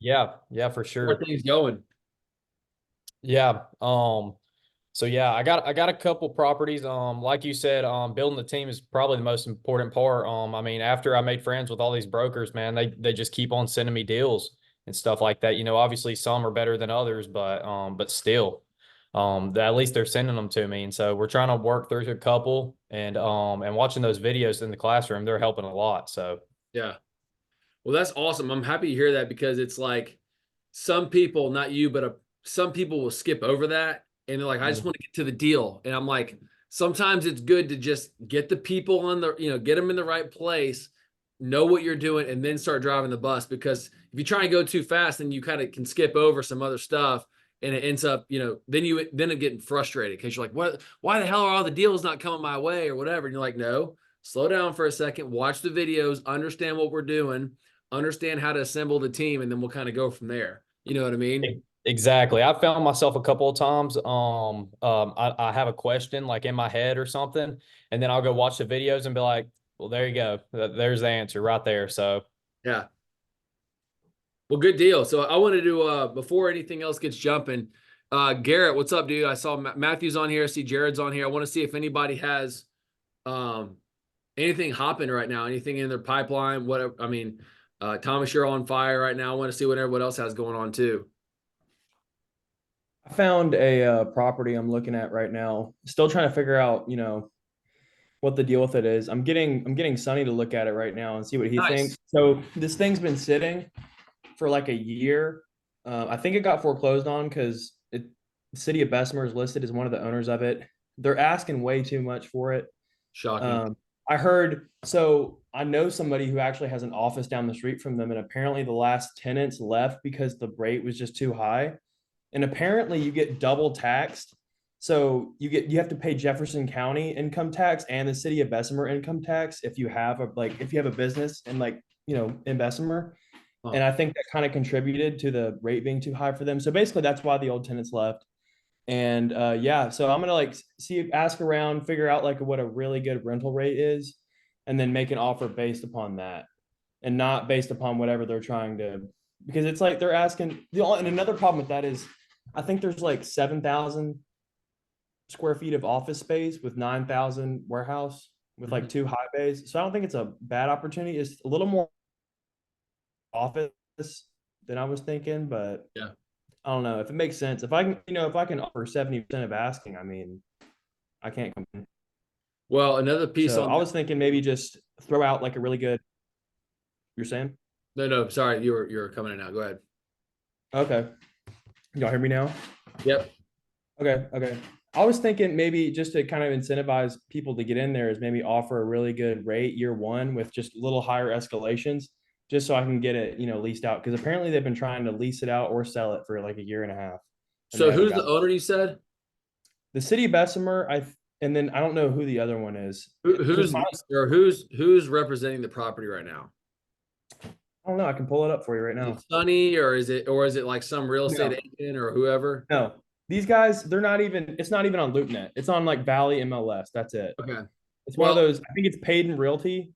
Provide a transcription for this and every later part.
Yeah, for Where sure. things going? Yeah. So yeah, I got a couple properties. Like you said, building the team is probably the most important part. I mean, after I made friends with all these brokers, man, they just keep on sending me deals and stuff like that. You know, obviously some are better than others, but still, at least they're sending them to me. And so we're trying to work through a couple and watching those videos in the classroom, they're helping a lot. So Yeah. Well, that's awesome. I'm happy to hear that because it's like some people, not you, but some people will skip over that and they're like, I just mm, want to get to the deal. And I'm like, sometimes it's good to just get the people on the, get them in the right place, know what you're doing, and then start driving the bus. Because if you try and go too fast, then you kind of can skip over some other stuff and it ends up, then it getting frustrated because you're like, why the hell are all the deals not coming my way or whatever? And you're like, no, slow down for a second, watch the videos, understand what we're doing, understand how to assemble the team, and then we'll kind of go from there. You know what I mean? exactly. I found myself a couple of times. I have a question like in my head or something, and then I'll go watch the videos and be like, well, there you go. There's the answer right there. So Yeah. Well, good deal. So I wanted to before anything else gets jumping, Garrett, what's up, dude? I saw Matthew's on here. I see Jared's on here. I want to see if anybody has um anything hopping right now, anything in their pipeline. Whatever. I mean, Thomas, you're on fire right now. I want to see what everyone else has going on too. I found a property I'm looking at right now. Still trying to figure out, what the deal with it is. I'm getting Sonny to look at it right now and see what he Nice. thinks. So this thing's been sitting for like a year. I think it got foreclosed on because the city of Bessemer is listed as one of the owners of it. They're asking way too much for it. Shocking. Um, I heard, so I know somebody who actually has an office down the street from them, and apparently the last tenants left because the rate was just too high. And apparently you get double taxed. So you have to pay Jefferson County income tax and the city of Bessemer income tax if you have a business and in Bessemer. And Oh, I think that kind of contributed to the rate being too high for them. So basically that's why the old tenants left. And yeah, so I'm gonna ask around, figure out like what a really good rental rate is, and then make an offer based upon that, and not based upon whatever they're trying to. Because it's like they're asking and another problem with that is, I think there's like 7,000 square feet of office space with 9,000 warehouse with mhm. like two high bays. So I don't think it's a bad opportunity. It's a little more office than I was thinking, but Yeah. I don't know if it makes sense. If I can offer 70% of asking, I mean, I can't complain. Well, another piece So on I that. was thinking maybe just throw out like a really good. You're saying? No, no, sorry, you're coming in now. Go ahead. Okay. Y'all hear me now? Yep. Okay. Okay. I was thinking maybe just to kind of incentivize people to get in there is maybe offer a really good rate year one with just a little higher escalations, just so I can get it, leased out. Because apparently they've been trying to lease it out or sell it for like a year and a half, and they So haven't who's the got owner you said? the city of Bessemer. And then I don't know who the other one is because Who's or who's representing the property right now? I don't know. I can pull it up for you right Is now. it Sunny or is it like some real estate No, agent or whoever? no. These guys, they're not even. It's not even on LoopNet. It's on like Valley MLS. That's it. Okay. It's one of Well, those. I think it's paid in realty.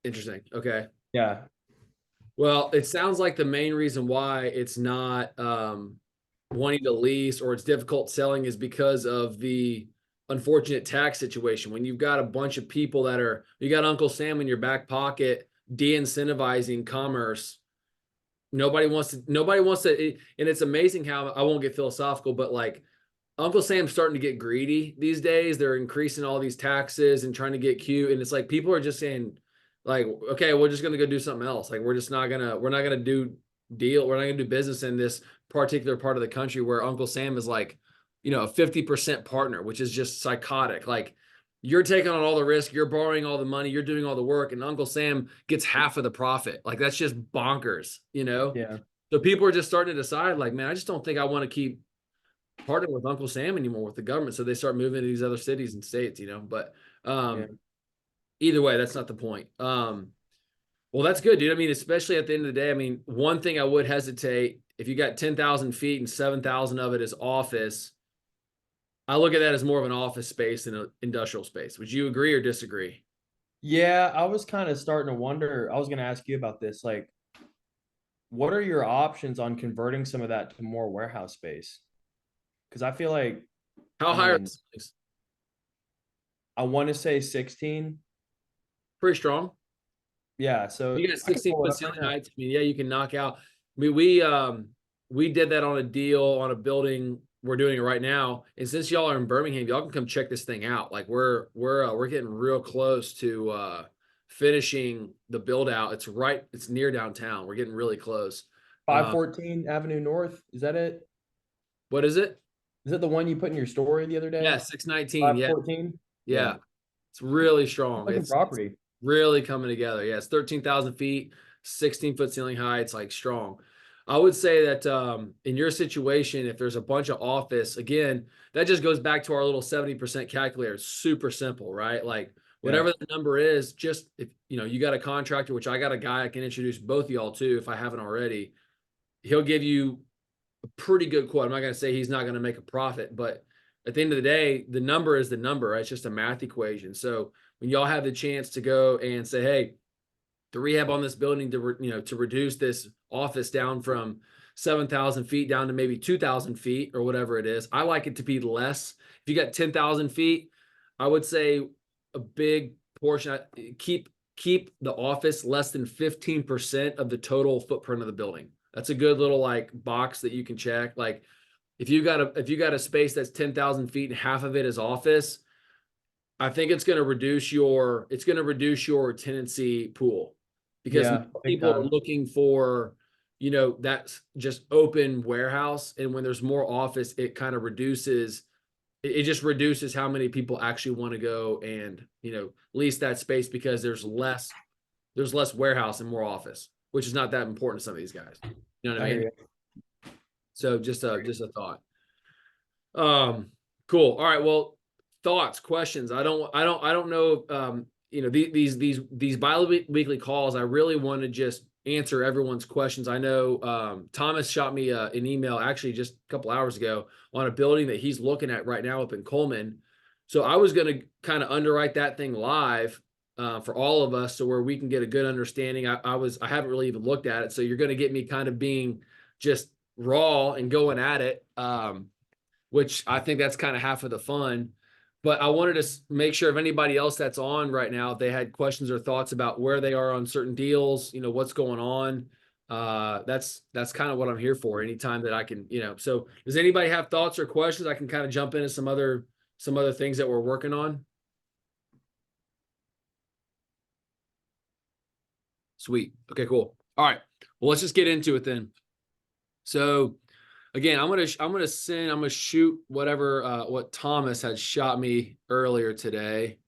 interesting. Okay. Yeah. Well, it sounds like the main reason why it's not wanting to lease or it's difficult selling is because of the unfortunate tax situation. When you've got a bunch of people you got Uncle Sam in your back pocket de-incentivizing commerce. Nobody wants to, and it's amazing how I won't get philosophical, but like Uncle Sam's starting to get greedy these days. They're increasing all these taxes and trying to get cute. And it's like people are just saying, like, okay, we're just gonna go do something else. Like we're not gonna we're not gonna do business in this particular part of the country where Uncle Sam is like, a 50% partner, which is just psychotic. Like you're taking on all the risk, you're borrowing all the money, you're doing all the work, and Uncle Sam gets half of the profit. Like that's just bonkers. Yeah. So people are just starting to decide, like, man, I just don't think I want to keep partner with Uncle Sam anymore with the government. So they start moving to these other cities and states. But Yeah. either way, that's not the point. Well, that's good, dude. I mean, especially at the end of the day, I mean, one thing I would hesitate if you got 10,000 feet and 7,000 of it is office, I look at that as more of an office space than an industrial space. Would you agree or disagree? Yeah. I was kind of starting to wonder. I was going to ask you about this. Like, what are your options on converting some of that to more warehouse space? Because I feel like, How I high are mean, the ceilings? I want to say 16. Pretty strong. Yeah, so You got I can 16 pull it foot up right ceiling now. heights. I mean, yeah, you can knock out. I mean, we did that on a deal on a building. We're doing it right now. And since y'all are in Birmingham, y'all can come check this thing out. Like we're getting real close to finishing the build out. It's near downtown. We're getting really close. 514 Avenue North. Is that it? What is it? Is that the one you put in your story the other Yeah, day? 619. Yeah, 514? Yeah. yeah. It's really strong. Looking It's property. really coming together. Yeah, it's 13,000 feet, 16-foot ceiling height. It's like strong. I would say that in your situation, if there's a bunch of office, again, that just goes back to our little 70% calculator. It's super simple, right? Like Yeah. whatever the number is, just if you got a contractor, which I got a guy I can introduce both of y'all to if I haven't already, he'll give you a pretty good quote. I'm not going to say he's not going to make a profit, but at the end of the day, the number is the number. Right? It's just a math equation. So when y'all have the chance to go and say, hey, the rehab on this building to reduce this office down from 7,000 feet down to maybe 2,000 feet or whatever it is. I like it to be less. If you got 10,000 feet, I would say a big portion, keep the office less than 15% of the total footprint of the building. That's a good little like box that you can check. Like if you got a space that's 10,000 feet and half of it is office, I think it's going to reduce your tenancy pool because Yeah, big people are time. looking for, that's just open warehouse. And when there's more office, it kind of it just reduces how many people actually want to go and, lease that space because there's less warehouse and more office, which is not that important to some of these guys. You know what I I hear mean? you. So just a thought. Cool. All right. Well, thoughts, questions. I don't know. These bi-weekly calls. I really want to just answer everyone's questions. I know Thomas shot me an email actually just a couple hours ago on a building that he's looking at right now up in Coleman. So I was going to kind of underwrite that thing live for all of us, so where we can get a good understanding. I haven't really even looked at it, so you're going to get me kind of being just raw and going at it. Which I think that's kind of half of the fun. But I wanted to make sure if anybody else that's on right now, if they had questions or thoughts about where they are on certain deals, what's going on. That's kind of what I'm here for. Anytime that I can, So does anybody have thoughts or questions? I can kind of jump into some other things that we're working on. Sweet. Okay, cool. All right. Well, let's just get into it then. So again, I'm gonna shoot whatever what Thomas had shot me earlier today.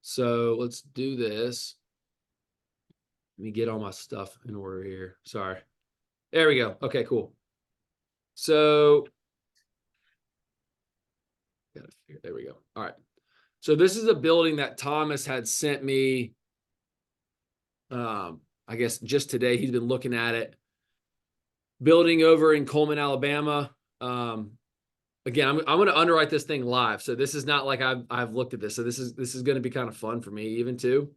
So let's do this. Let me get all my stuff in order here. Sorry. There we go. Okay, cool. So there we go. All right. So this is a building that Thomas had sent me. I guess just today he's been looking at it. Building over in Coleman, Alabama. Again, I'm going to underwrite this thing live. So this is not like I've looked at this. So this is going to be kind of fun for me even too.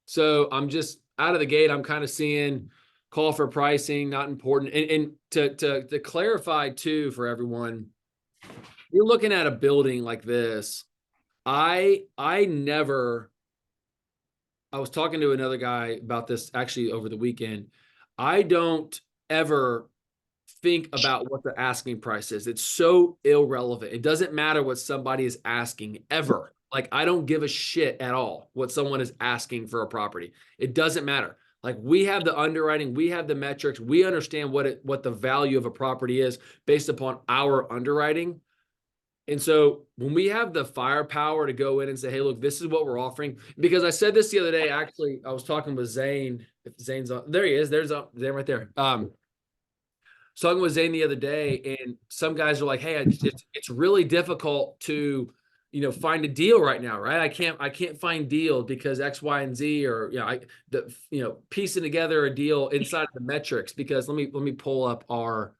So I'm just out of the gate. I'm kind of seeing call for pricing, not important. And to clarify too for everyone, you're looking at a building like this. I was talking to another guy about this actually over the weekend. I don't ever think about what the asking price is. It's so irrelevant. It doesn't matter what somebody is asking ever. Like I don't give a shit at all what someone is asking for a property. It doesn't matter. Like we have the underwriting, we have the metrics, we understand what the value of a property is based upon our underwriting. And so when we have the firepower to go in and say, hey, look, this is what we're offering. Because I said this the other day, actually, I was talking with Zane. If Zane's on, there he is. There's Zane right there. Talking with Zane the other day, and some guys are like, "Hey, it's really difficult to, find a deal right now, right? I can't find deals because X, Y, and Z, or piecing together a deal inside of the metrics." Because let me pull up our.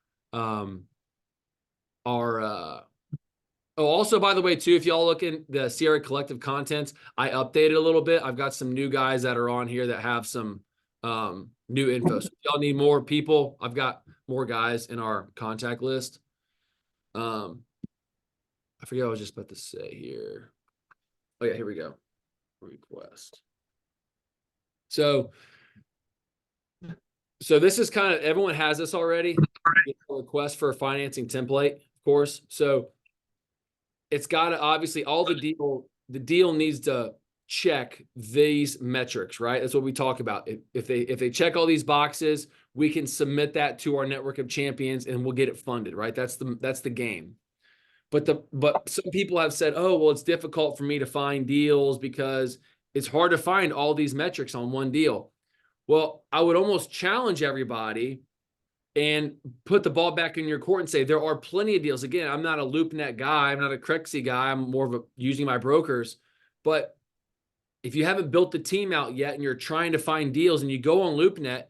Oh, also by the way, too, if y'all look in the Sierra Collective contents, I updated a little bit. I've got some new guys that are on here that have some new info. So if y'all need more people, I've got more guys in our contact list. I forget what I was just about to say here. Oh yeah, here we go. Request. So this is kind of, everyone has this already. It's a request for a financing template, of course. So it's got to, obviously, the deal needs to check these metrics, right? That's what we talk about. If they check all these boxes, we can submit that to our network of champions and we'll get it funded, right? That's the game. But some people have said, oh, well, it's difficult for me to find deals because it's hard to find all these metrics on one deal. Well, I would almost challenge everybody and put the ball back in your court and say there are plenty of deals. Again, I'm not a LoopNet guy. I'm not a Crexy guy. I'm more of using my brokers. But if you haven't built the team out yet and you're trying to find deals and you go on LoopNet,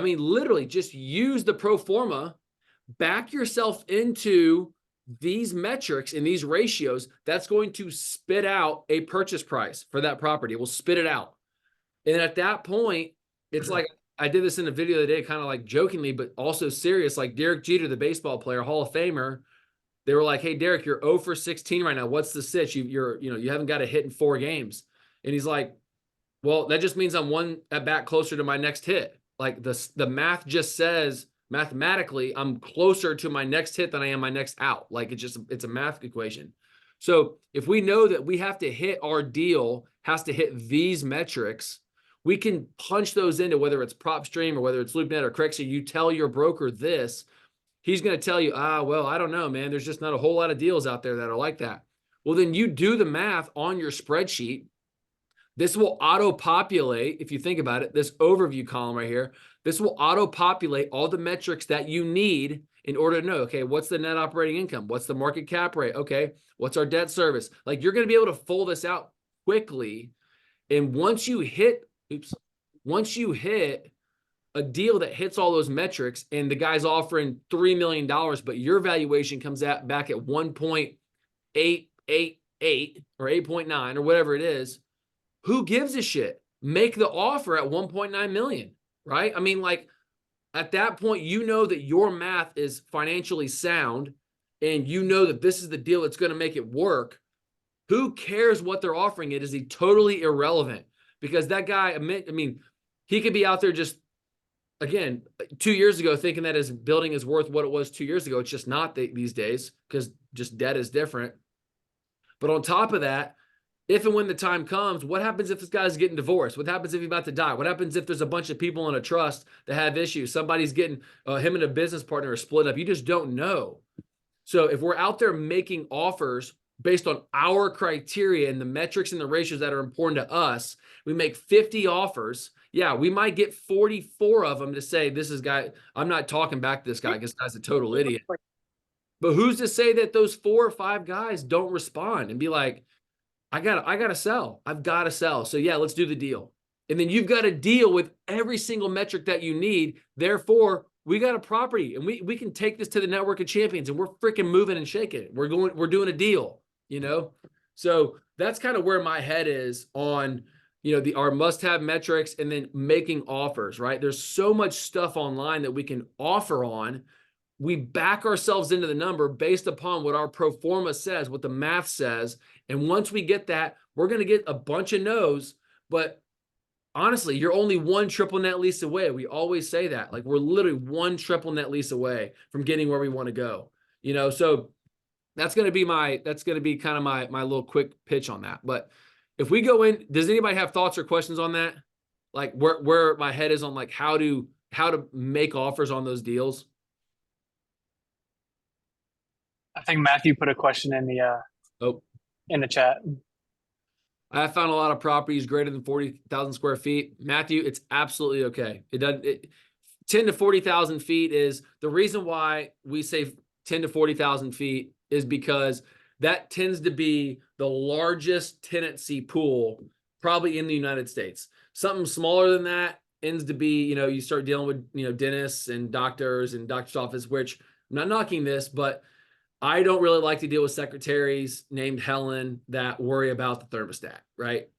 literally just use the pro forma, back yourself into these metrics and these ratios. That's going to spit out a purchase price for that property. It will spit it out. And at that point, it's like, I did this in a video the other day, kind of like jokingly, but also serious. Like Derek Jeter, the baseball player, Hall of Famer, they were like, "Hey, Derek, you're 0 for 16 right now. What's the sitch? You haven't got a hit in 4 games." And he's like, "Well, that just means I'm one at bat closer to my next hit. Like the math just says mathematically, I'm closer to my next hit than I am my next out. Like it's a math equation." So if we know that we have to hit, our deal has to hit these metrics, we can punch those into, whether it's PropStream or whether it's LoopNet or Crexy. You tell your broker this, he's going to tell you, well, I don't know, man. There's just not a whole lot of deals out there that are like that. Well, then you do the math on your spreadsheet. This will auto-populate, if you think about it, this overview column right here. This will auto-populate all the metrics that you need in order to know, okay, what's the net operating income? What's the market cap rate? Okay, what's our debt service? Like, you're going to be able to pull this out quickly. And once you hit a deal that hits all those metrics and the guy's offering $3 million, but your valuation comes back at 1.888 or 8.9 or whatever it is, who gives a shit? Make the offer at 1.9 million, right? I mean, like, at that point, you know that your math is financially sound and you know that this is the deal that's going to make it work. Who cares what they're offering? It is totally irrelevant, because that guy, I mean, he could be out there just, again, 2 years ago thinking that his building is worth what it was 2 years ago. It's just not these days, because just debt is different. But on top of that, if and when the time comes, what happens if this guy's getting divorced? What happens if he's about to die? What happens if there's a bunch of people in a trust that have issues? Somebody's getting, him and a business partner are split up. You just don't know. So if we're out there making offers based on our criteria and the metrics and the ratios that are important to us, we make 50 offers. Yeah, we might get 44 of them to say, this is guy, I'm not talking back to this guy because this guy's a total idiot. But who's to say that those 4 or 5 guys don't respond and be like, I gotta sell. I've got to sell. So yeah, let's do the deal. And then you've got to deal with every single metric that you need. Therefore, we got a property and we can take this to the network of champions and we're freaking moving and shaking it. We're doing a deal, So that's kind of where my head is on, our must-have metrics and then making offers, right? There's so much stuff online that we can offer on. We back ourselves into the number based upon what our pro forma says, what the math says. And once we get that, we're going to get a bunch of no's. But honestly, you're only one triple net lease away. We always say that. Like, we're literally one triple net lease away from getting where we want to go. So that's going to be kind of my little quick pitch on that. But if we go in, does anybody have thoughts or questions on that? Like where my head is on, like, how to make offers on those deals? I think Matthew put a question in the chat. I found a lot of properties greater than 40,000 square feet. Matthew, it's absolutely okay. 10 to 40,000 feet is the reason why we say 10 to 40,000 feet, is because that tends to be the largest tenancy pool probably in the United States. Something smaller than that ends to be, you start dealing with, dentists and doctors and doctor's office, which I'm not knocking this, but I don't really like to deal with secretaries named Helen that worry about the thermostat, right?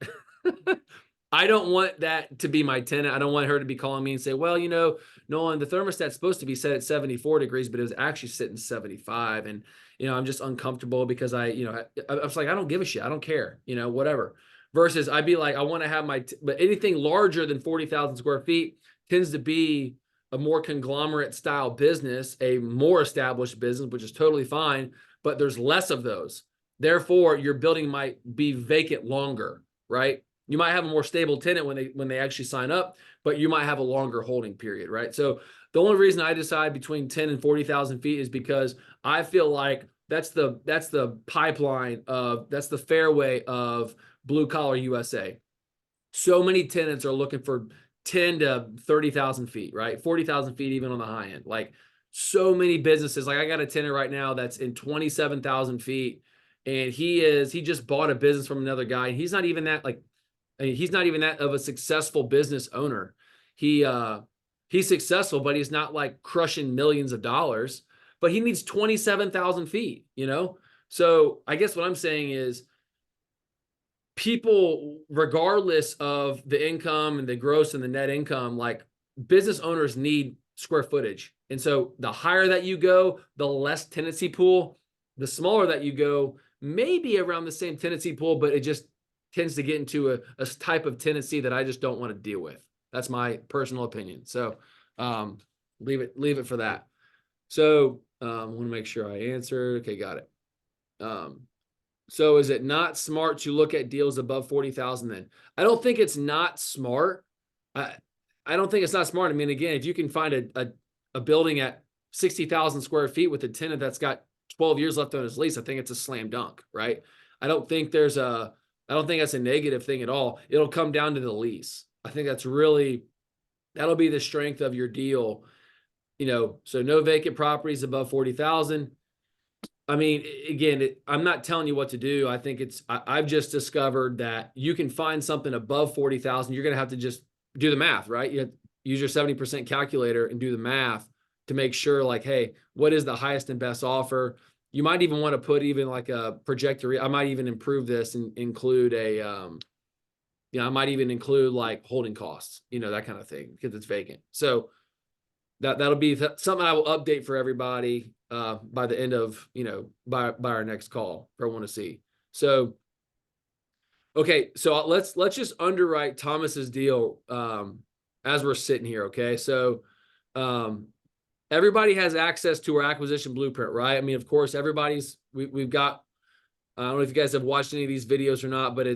I don't want that to be my tenant. I don't want her to be calling me and say, well, you know, Nolan, the thermostat's supposed to be set at 74 degrees, but it was actually sitting 75. And, you know, I'm just uncomfortable because I was like, I don't give a shit. I don't care, you know, whatever. Versus I'd be like, I want to have but anything larger than 40,000 square feet tends to be a more conglomerate style business, a more established business, which is totally fine, but there's less of those. Therefore, your building might be vacant longer, right? You might have a more stable tenant when they actually sign up, but you might have a longer holding period, right? So the only reason I decide between 10 and 40,000 feet is because I feel like that's the pipeline of, that's the fairway of blue collar USA. So many tenants are looking for 10 to 30,000 feet, right? 40,000 feet, even on the high end. Like so many businesses, like I got a tenant right now that's in 27,000 feet, and he just bought a business from another guy. And he's not even that he's not even that of a successful business owner. He's successful, but he's not like crushing millions of dollars, but he needs 27,000 feet, you know? So I guess what I'm saying is, people, regardless of the income and the gross and the net income, like business owners need square footage. And so the higher that you go, the less tenancy pool. The smaller that you go, maybe around the same tenancy pool, but it just tends to get into a type of tenancy that I just don't want to deal with. That's my personal opinion. So leave it for that. So I want to make sure I answered. Okay, got it. So is it not smart to look at deals above 40,000 then? I don't think it's not smart. I don't think it's not smart. I mean, again, if you can find a building at 60,000 square feet with a tenant that's got 12 years left on his lease, I think it's a slam dunk, right? I don't think that's a negative thing at all. It'll come down to the lease. I think that'll be the strength of your deal. You know, so no vacant properties above 40,000. I mean, again, I'm not telling you what to do. I think I've just discovered that you can find something above 40,000. You're going to have to just do the math, right? You have to use your 70% calculator and do the math to make sure, like, hey, what is the highest and best offer? You might even want to put even like a projector. I might even improve this and include I might even include like holding costs, you know, that kind of thing, because it's vacant. So that'll be something I will update for everybody by the end of, by our next call for everyone to see. So, okay, so let's just underwrite Thomas's deal as we're sitting here. Okay, so everybody has access to our acquisition blueprint, right? I mean, of course, we've got. I don't know if you guys have watched any of these videos or not, but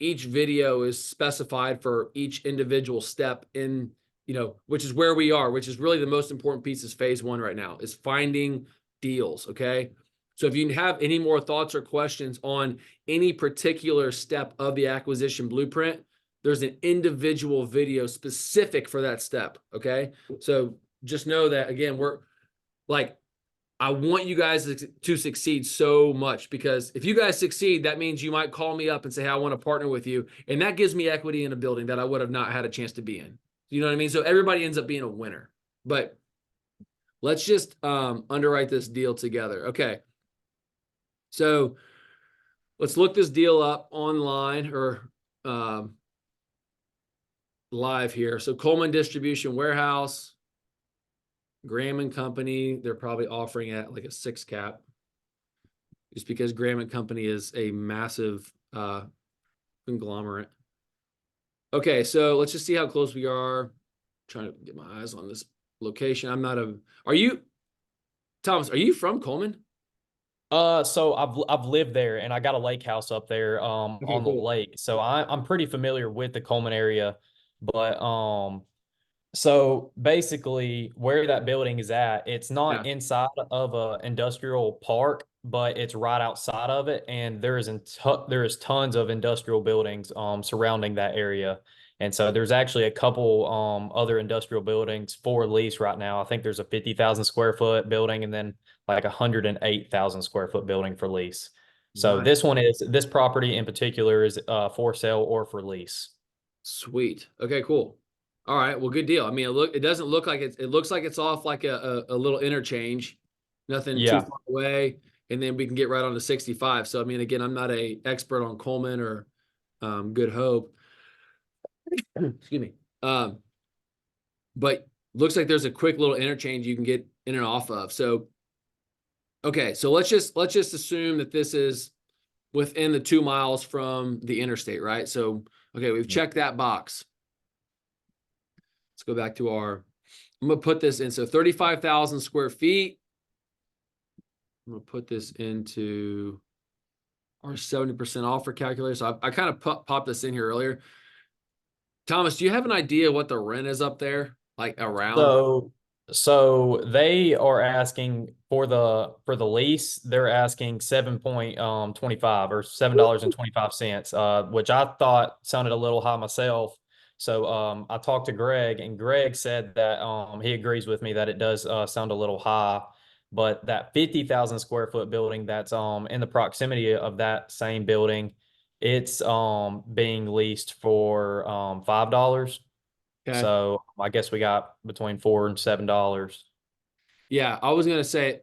each video is specified for each individual step in, which is where we are, which is really the most important piece is phase one right now, is finding deals. Okay. So if you have any more thoughts or questions on any particular step of the acquisition blueprint, there's an individual video specific for that step. Okay. So just know that, again, I want you guys to succeed so much, because if you guys succeed, that means you might call me up and say, hey, I want to partner with you. And that gives me equity in a building that I would have not had a chance to be in. You know what I mean? So everybody ends up being a winner. But let's just underwrite this deal together. Okay. So let's look this deal up online or live here. So Coleman Distribution Warehouse, Graham and Company, they're probably offering at like a 6 cap, just because Graham and Company is a massive conglomerate. Okay, so let's just see how close we are. I'm trying to get my eyes on this location. Thomas, are you from Coleman? So I've lived there, and I got a lake house up there Okay, on the cool. lake. So I'm pretty familiar with the Coleman area, but so basically where that building is at, it's not inside of a industrial park, but it's right outside of it. And there is tons of industrial buildings surrounding that area. And so there's actually a couple other industrial buildings for lease right now. I think there's a 50,000 square foot building and then like 108,000 square foot building for lease. So Nice. this property in particular is for sale or for lease. Sweet. Okay, cool. All right. Well, good deal. I mean, it doesn't look like it looks like it's off like a little interchange, nothing too far away. And then we can get right on to 65. So, I mean, again, I'm not an expert on Coleman or Good Hope. Excuse me. But looks like there's a quick little interchange you can get in and off of. So, okay, so let's just assume that this is within the 2 miles from the interstate, right? So, okay, we've checked that box. Let's go back to I'm gonna put this in. So 35,000 square feet. I'm gonna put this into our 70% offer calculator. So I kind of popped this in here earlier. Thomas, do you have an idea what the rent is up there? Like around? So they are asking for the lease, they're asking 7.25 or $7.25, which I thought sounded a little high myself. So I talked to Greg, and Greg said that he agrees with me that it does sound a little high, but that 50,000 square foot building that's in the proximity of that same building, it's being leased for $5. Okay. So I guess we got between $4 and $7. Yeah, I was gonna say,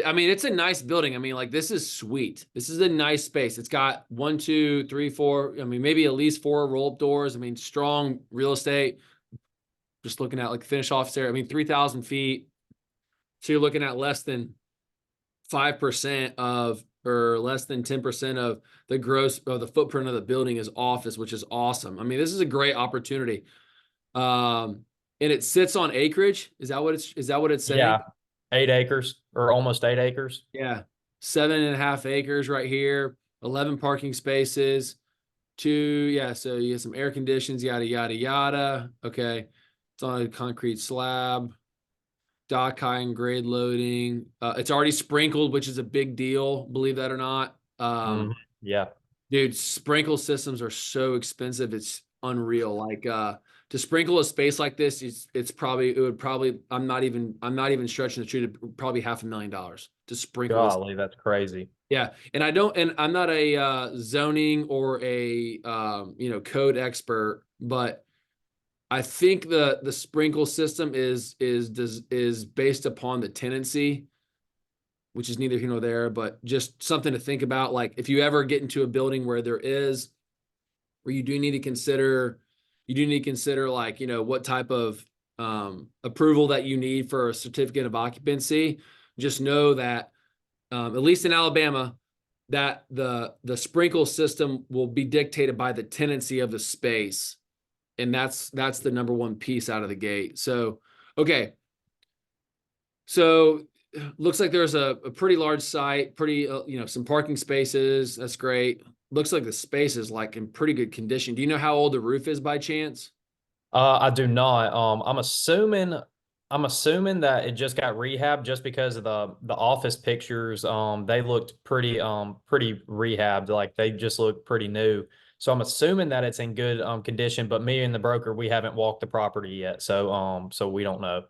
I mean, it's a nice building. I mean, like this is sweet. This is a nice space. It's got 1, 2, 3, 4. I mean, maybe at least 4 roll-up doors. I mean, strong real estate. Just looking at like finish office there. I mean, 3,000 feet. So you're looking at less than 5% of, or less than 10% of the gross of the footprint of the building is office, which is awesome. I mean, this is a great opportunity. And it sits on acreage. Is that what it's saying? Yeah, 8 acres or almost 8 acres. Yeah. 7.5 acres right here, 11 parking spaces, yeah. So you get some air conditions, yada, yada, yada. Okay. It's on a concrete slab, dock high and grade loading. It's already sprinkled, which is a big deal, believe that or not. Yeah. Dude, sprinkle systems are so expensive. It's unreal. Like, to sprinkle a space like this, I'm not even stretching the truth, probably $500,000 to sprinkle this. Golly, that's crazy. Yeah. And I'm not a zoning or a code expert, but I think the sprinkle system is based upon the tenancy, which is neither here nor there, but just something to think about. Like if you ever get into a building where you do need to consider, like, what type of approval that you need for a certificate of occupancy, just know that at least in Alabama, that the sprinkle system will be dictated by the tenancy of the space. And that's the number one piece out of the gate. So, okay. So looks like there's a pretty large site, pretty, some parking spaces. That's great. Looks like the space is like in pretty good condition. Do you know how old the roof is by chance? I do not. I'm assuming that it just got rehabbed just because of the office pictures. They looked pretty rehabbed, like they just look pretty new. So I'm assuming that it's in good condition, but me and the broker, we haven't walked the property yet. So we don't know.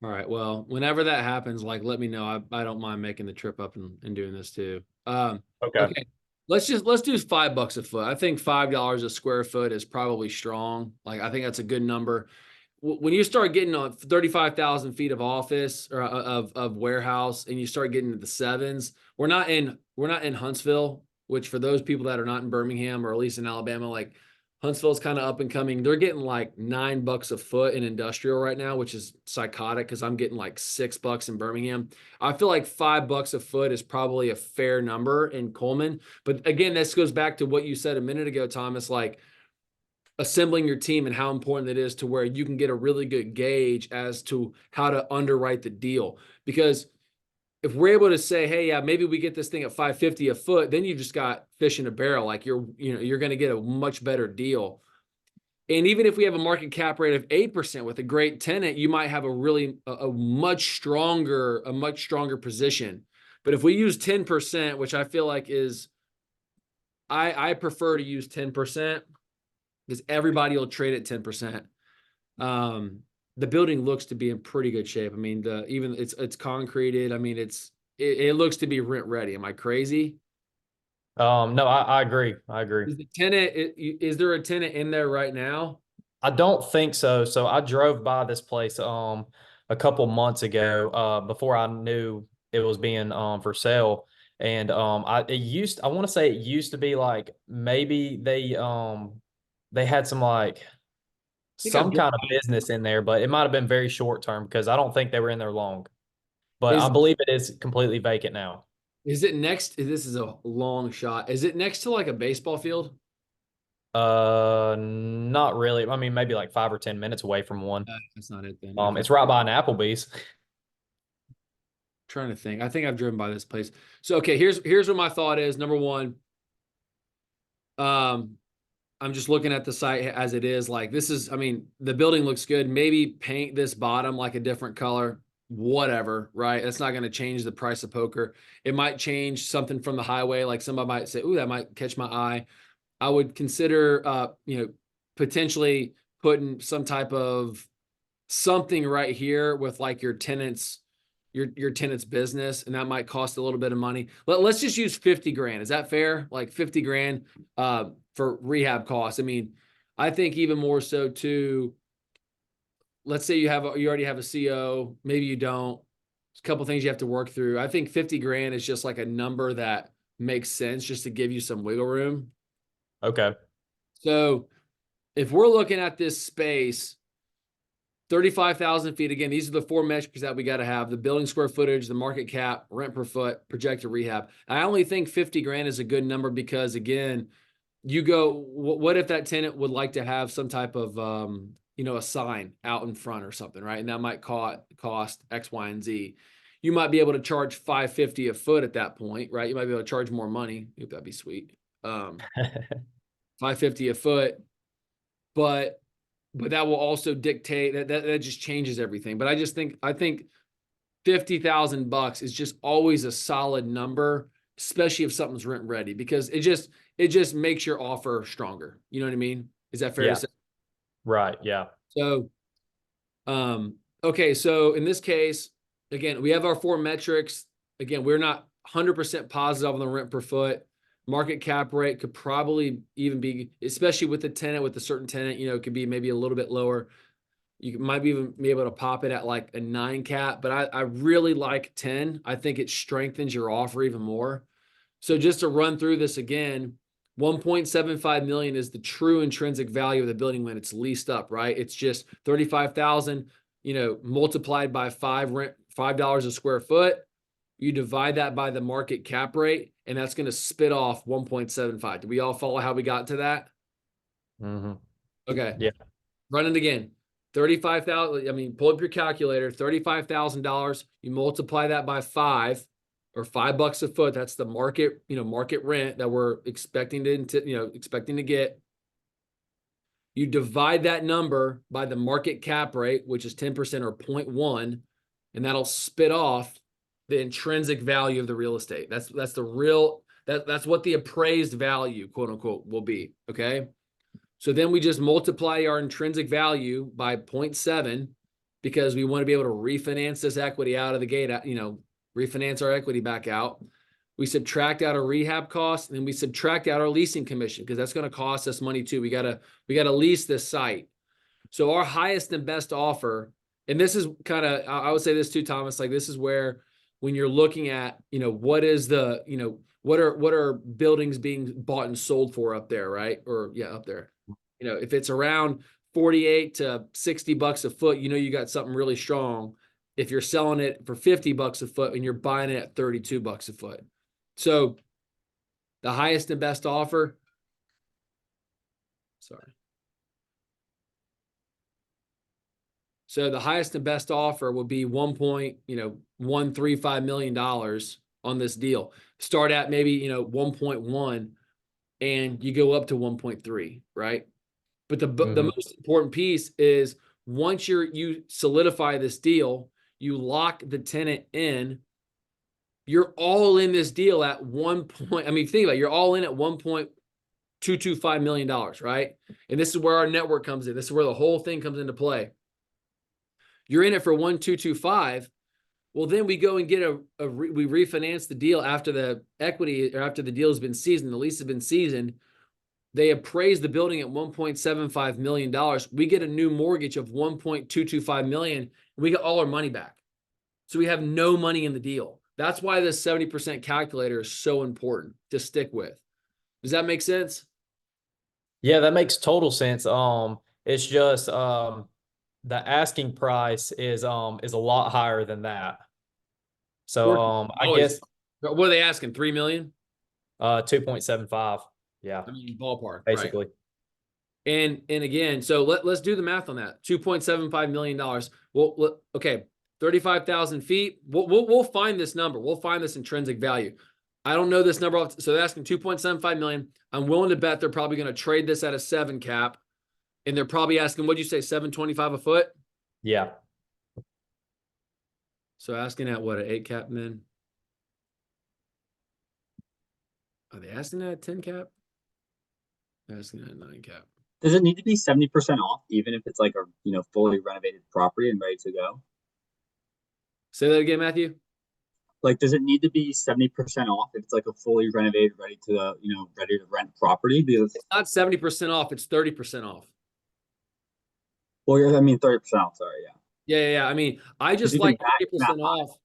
All right. Well, whenever that happens, like let me know. I don't mind making the trip up and doing this too. Okay. Okay. Let's do $5 a foot. I think $5 a square foot is probably strong. Like I think that's a good number. When you start getting on 35,000 feet of office or of warehouse, and you start getting to the sevens, we're not in Huntsville, which for those people that are not in Birmingham or at least in Alabama, like Huntsville's kind of up and coming. They're getting like $9 a foot in industrial right now, which is psychotic because I'm getting like $6 in Birmingham. I feel like $5 a foot is probably a fair number in Coleman. But again, this goes back to what you said a minute ago, Thomas, like assembling your team and how important it is to where you can get a really good gauge as to how to underwrite the deal. Because if we're able to say, hey, yeah, maybe we get this thing at 550 a foot, then you just got fish in a barrel. Like you're going to get a much better deal. And even if we have a market cap rate of 8% with a great tenant, you might have a much stronger position. But if we use 10%, which I feel like is, I prefer to use 10% because everybody will trade at 10%. The building looks to be in pretty good shape. I mean, it's concreted. I mean, it looks to be rent ready. Am I crazy? No, I agree. I agree. Is there a tenant in there right now? I don't think so. So I drove by this place a couple months ago before I knew it was being for sale. And I want to say it used to be like maybe they had some like think I've some kind of business in there, but it might have been very short term because I don't think they were in there long. But I Is believe it is completely vacant now. is it next? This is a long shot. Is it next to like a baseball field? Not really. I mean, maybe like 5 or 10 minutes away from one. That's not it then. Okay. It's right by an Applebee's. Trying to think. I think I've driven by this place. So okay, here's what my thought is. Number one, I'm just looking at the site as it is. Like this is, I mean, the building looks good. Maybe paint this bottom like a different color, whatever, right? That's not going to change the price of poker. It might change something from the highway. Like somebody might say, "Ooh, that might catch my eye." I would consider, potentially putting some type of something right here with like your tenants, your tenant's business, and that might cost a little bit of money. Let's just use 50 grand. Is that fair? Like 50 grand for rehab costs. I mean, I think even more so too. Let's say you already have a CO, maybe you don't. There's a couple things you have to work through. I think 50 grand is just like a number that makes sense just to give you some wiggle room. Okay. So if we're looking at this space, 35,000 feet. Again, these are the four metrics that we got to have: the building square footage, the market cap, rent per foot, projected rehab. I only think 50 grand is a good number because, again, you go, what if that tenant would like to have some type of, a sign out in front or something, right? And that might cost X, Y, and Z. You might be able to charge $550 a foot at that point, right? You might be able to charge more money. That'd be sweet. $550 a foot, but that will also dictate that just changes everything. But I think $50,000 is just always a solid number, especially if something's rent ready, because it just makes your offer stronger. You know what I mean? Is that fair to say? Right. Yeah. So, okay. So in this case, again, we have our four metrics. Again, we're not 100% positive on the rent per foot. Market cap rate could probably even be, especially with a certain tenant, it could be maybe a little bit lower. You might even be able to pop it at like a 9 cap, but I really like 10. I think it strengthens your offer even more. So just to run through this again, 1.75 million is the true intrinsic value of the building when it's leased up, right? It's just 35,000, multiplied by $5 a square foot. You divide that by the market cap rate, and that's going to spit off 1.75. Do we all follow how we got to that? Mm-hmm. Okay. Yeah. Run it again. 35,000. I mean, pull up your calculator. $35,000. You multiply that by 5 or $5 a foot. That's the market rent that we're expecting to get. You divide that number by the market cap rate, which is 10% or 0.1, and that'll spit off the intrinsic value of the real estate. That's what the appraised value, quote unquote, will be. Okay. So then we just multiply our intrinsic value by 0.7 because we want to be able to refinance this equity out of the gate, refinance our equity back out. We subtract out our rehab costs, and then we subtract out our leasing commission because that's going to cost us money too. We gotta lease this site. So our highest and best offer, and this is kind of, I would say this too, Thomas, like this is where when you're looking at, what are buildings being bought and sold for up there, right? Or up there. If it's around 48 to $60 a foot, you got something really strong. If you're selling it for $50 a foot and you're buying it at $32 a foot. So the highest and best offer, So the highest and best offer will be $1.135 million on this deal. Start at maybe 1.1 and you go up to 1.3, right? But the most important piece is once you solidify this deal, you lock the tenant in, you're all in this deal at one point. I mean, think about it, you're all in at $1.225 million, right? And this is where our network comes in. This is where the whole thing comes into play. You're in it for 1.225. Well, then we go and get we refinance the deal after the equity or after the deal has been seasoned, the lease has been seasoned. They appraise the building at $1.75 million. We get a new mortgage of $1.225 million. And we get all our money back. So we have no money in the deal. That's why this 70% calculator is so important to stick with. Does that make sense? Yeah, that makes total sense. It's just the asking price is a lot higher than that. Of So course, I always. guess What are they asking? 3 million? 2.75. Yeah, I mean, ballpark, right? basically. And again, so let's do the math on that. $2.75 million. Well, okay, 35,000 feet. We'll find this number. We'll find this intrinsic value. I don't know this number. So they're asking 2.75 million. I'm willing to bet they're probably going to trade this at a 7 cap. And they're probably asking, what'd you say, 725 a foot? Yeah. So asking at what, an 8 cap, then? Are they asking that at 10 cap? They're asking at 9 cap. Does it need to be 70% off, even if it's like a fully renovated property and ready to go? Say that again, Matthew. Like, does it need to be 70% off if it's like a fully renovated, ready to ready to rent property? Because It's not 70% off, it's 30% off. well, I mean 30% off. Sorry, yeah. Yeah. I mean, I just even like that, 30% off.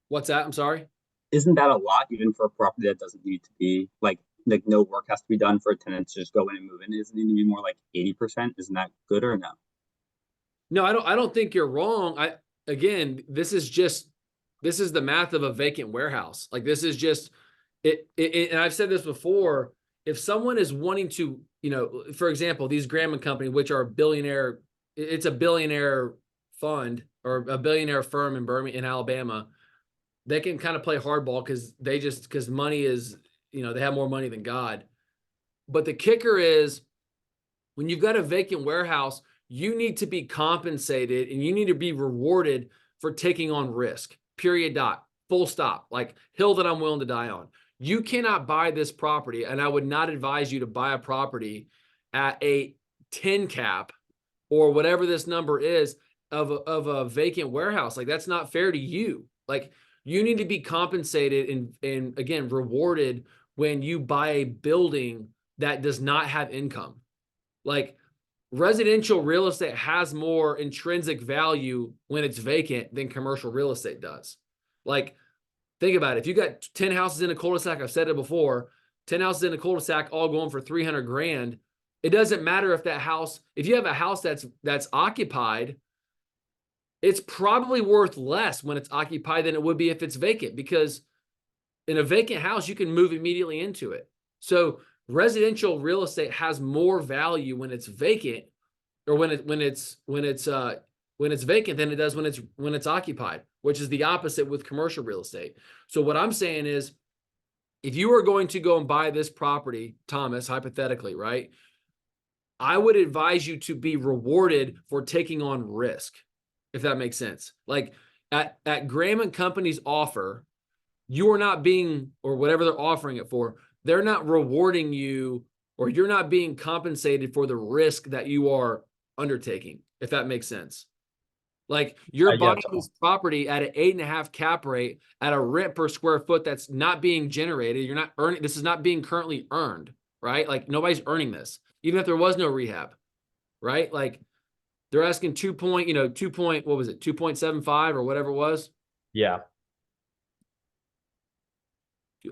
What's that? I'm sorry. Isn't that a lot even for a property that doesn't need to be like no work has to be done for a tenant to just go in and move in? Isn't it need to be more like 80%? Isn't that good or no? No, I don't think you're wrong. Again, this is the math of a vacant warehouse. Like this is just it, and I've said this before. If someone is wanting to, for example, these Graham and Company, which are billionaire, it's a billionaire fund or a billionaire firm in Birmingham, in Alabama. They can kind of play hardball because money is, they have more money than God. But the kicker is when you've got a vacant warehouse, you need to be compensated and you need to be rewarded for taking on risk. Period. Dot. Full stop. Like hill that I'm willing to die on. You cannot buy this property, and I would not advise you to buy a property at a 10 cap or whatever this number is of a vacant warehouse. Like that's not fair to you. Like you need to be compensated and again rewarded when you buy a building that does not have income. Like residential real estate has more intrinsic value when it's vacant than commercial real estate does. Like think about it. If you got 10 houses in a cul-de-sac, I've said it before, 10 houses in a cul-de-sac all going for 300 grand. It doesn't matter if you have a house that's occupied, it's probably worth less when it's occupied than it would be if it's vacant, because in a vacant house, you can move immediately into it. So residential real estate has more value when it's vacant or when it's vacant than it does when it's occupied, which is the opposite with commercial real estate. So what I'm saying is, if you are going to go and buy this property, Thomas, hypothetically, right, I would advise you to be rewarded for taking on risk, if that makes sense. Like at Graham and Company's offer, you are not being, or whatever they're offering it for, they're not rewarding you, or you're not being compensated for the risk that you are undertaking, if that makes sense. Like you're buying this property at an 8.5 cap rate at a rent per square foot that's not being generated. You're not earning, this is not being currently earned, right? Like nobody's earning this, even if there was no rehab, right? Like they're asking 2 point, what was it? 2.75 or whatever it was. Yeah.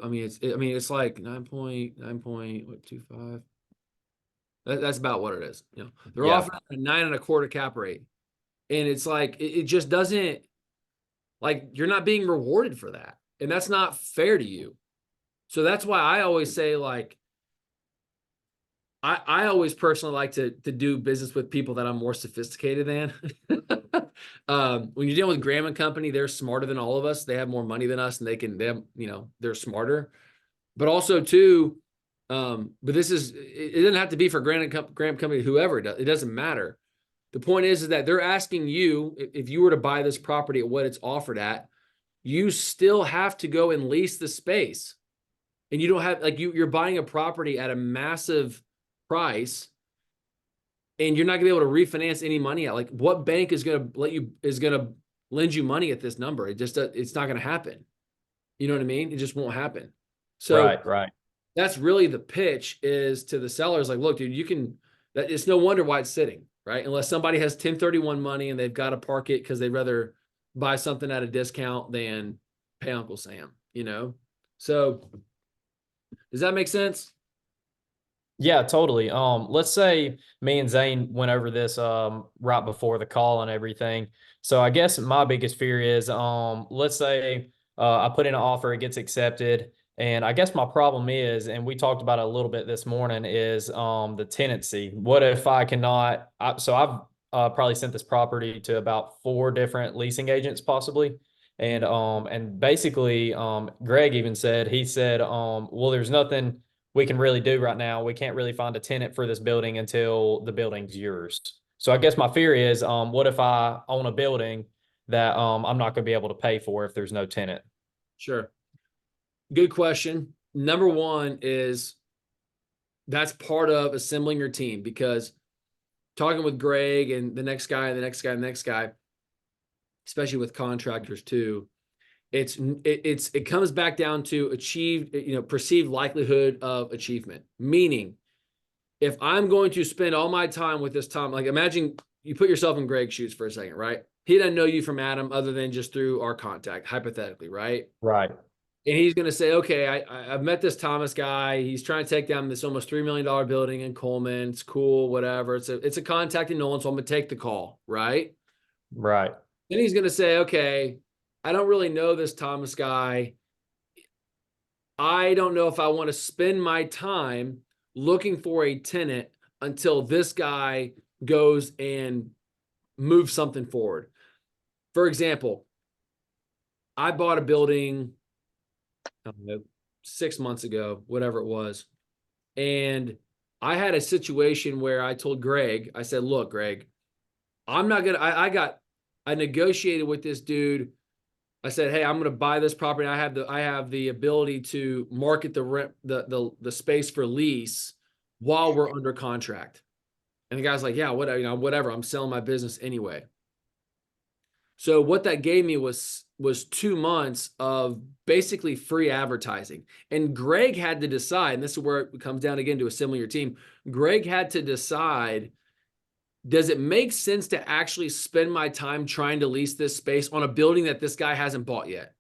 I mean, it's like 9.25. That's about what it is. They're offering a 9.25 cap rate. And it's like, it just doesn't, like, you're not being rewarded for that. And that's not fair to you. So that's why I always say, like, I always personally like to do business with people that I'm more sophisticated than. When you're dealing with Graham and Company, they're smarter than all of us. They have more money than us, and they're smarter. But also too, but it doesn't have to be for Graham Company, whoever it does. It doesn't matter. The point is that they're asking you, if you were to buy this property at what it's offered at, you still have to go and lease the space. And you don't have, like, you're buying a property at a massive price, and you're not gonna be able to refinance any money out. Like, what bank is gonna lend you money at this number? It's not gonna happen. You know what I mean? It just won't happen. So right. That's really the pitch, is to the sellers, like, look, dude, it's no wonder why it's sitting, right? Unless somebody has 1031 money and they've got to park it because they'd rather buy something at a discount than pay Uncle Sam, So does that make sense? Yeah, totally. Let's say me and Zane went over this right before the call and everything. So I guess my biggest fear is let's say I put in an offer, it gets accepted, and I guess my problem is, and we talked about it a little bit this morning, is the tenancy. What if I cannot? So I've probably sent this property to about 4 different leasing agents, possibly. And basically, Greg even said, he said, well, there's nothing we can really do right now. We can't really find a tenant for this building until the building's yours. So I guess my fear is, what if I own a building that I'm not going to be able to pay for if there's no tenant? Sure. Good question. Number one is that's part of assembling your team, because talking with Greg and the next guy and the next guy and the next guy, especially with contractors too, it comes back down to perceived likelihood of achievement. Meaning, if I'm going to spend all my time with this Tom, like imagine you put yourself in Greg's shoes for a second, right? He doesn't know you from Adam other than just through our contact, hypothetically, right? Right. And he's going to say, okay, I've met this Thomas guy. He's trying to take down this almost $3 million building in Coleman. It's cool, whatever. It's a contact in Nolan, so I'm going to take the call, right? Right. Then he's going to say, okay, I don't really know this Thomas guy. I don't know if I want to spend my time looking for a tenant until this guy goes and moves something forward. For example, I bought a building, I don't know, 6 months ago, whatever it was. And I had a situation where I told Greg, I said, look, Greg, I'm not going to, I negotiated with this dude. I said, hey, I'm going to buy this property. I have the ability to market the rent, the space for lease while we're under contract. And the guy's like, yeah, whatever. I'm selling my business anyway. So what that gave me was 2 months of basically free advertising. And Greg had to decide, and this is where it comes down again to assembling your team. Greg had to decide, does it make sense to actually spend my time trying to lease this space on a building that this guy hasn't bought yet?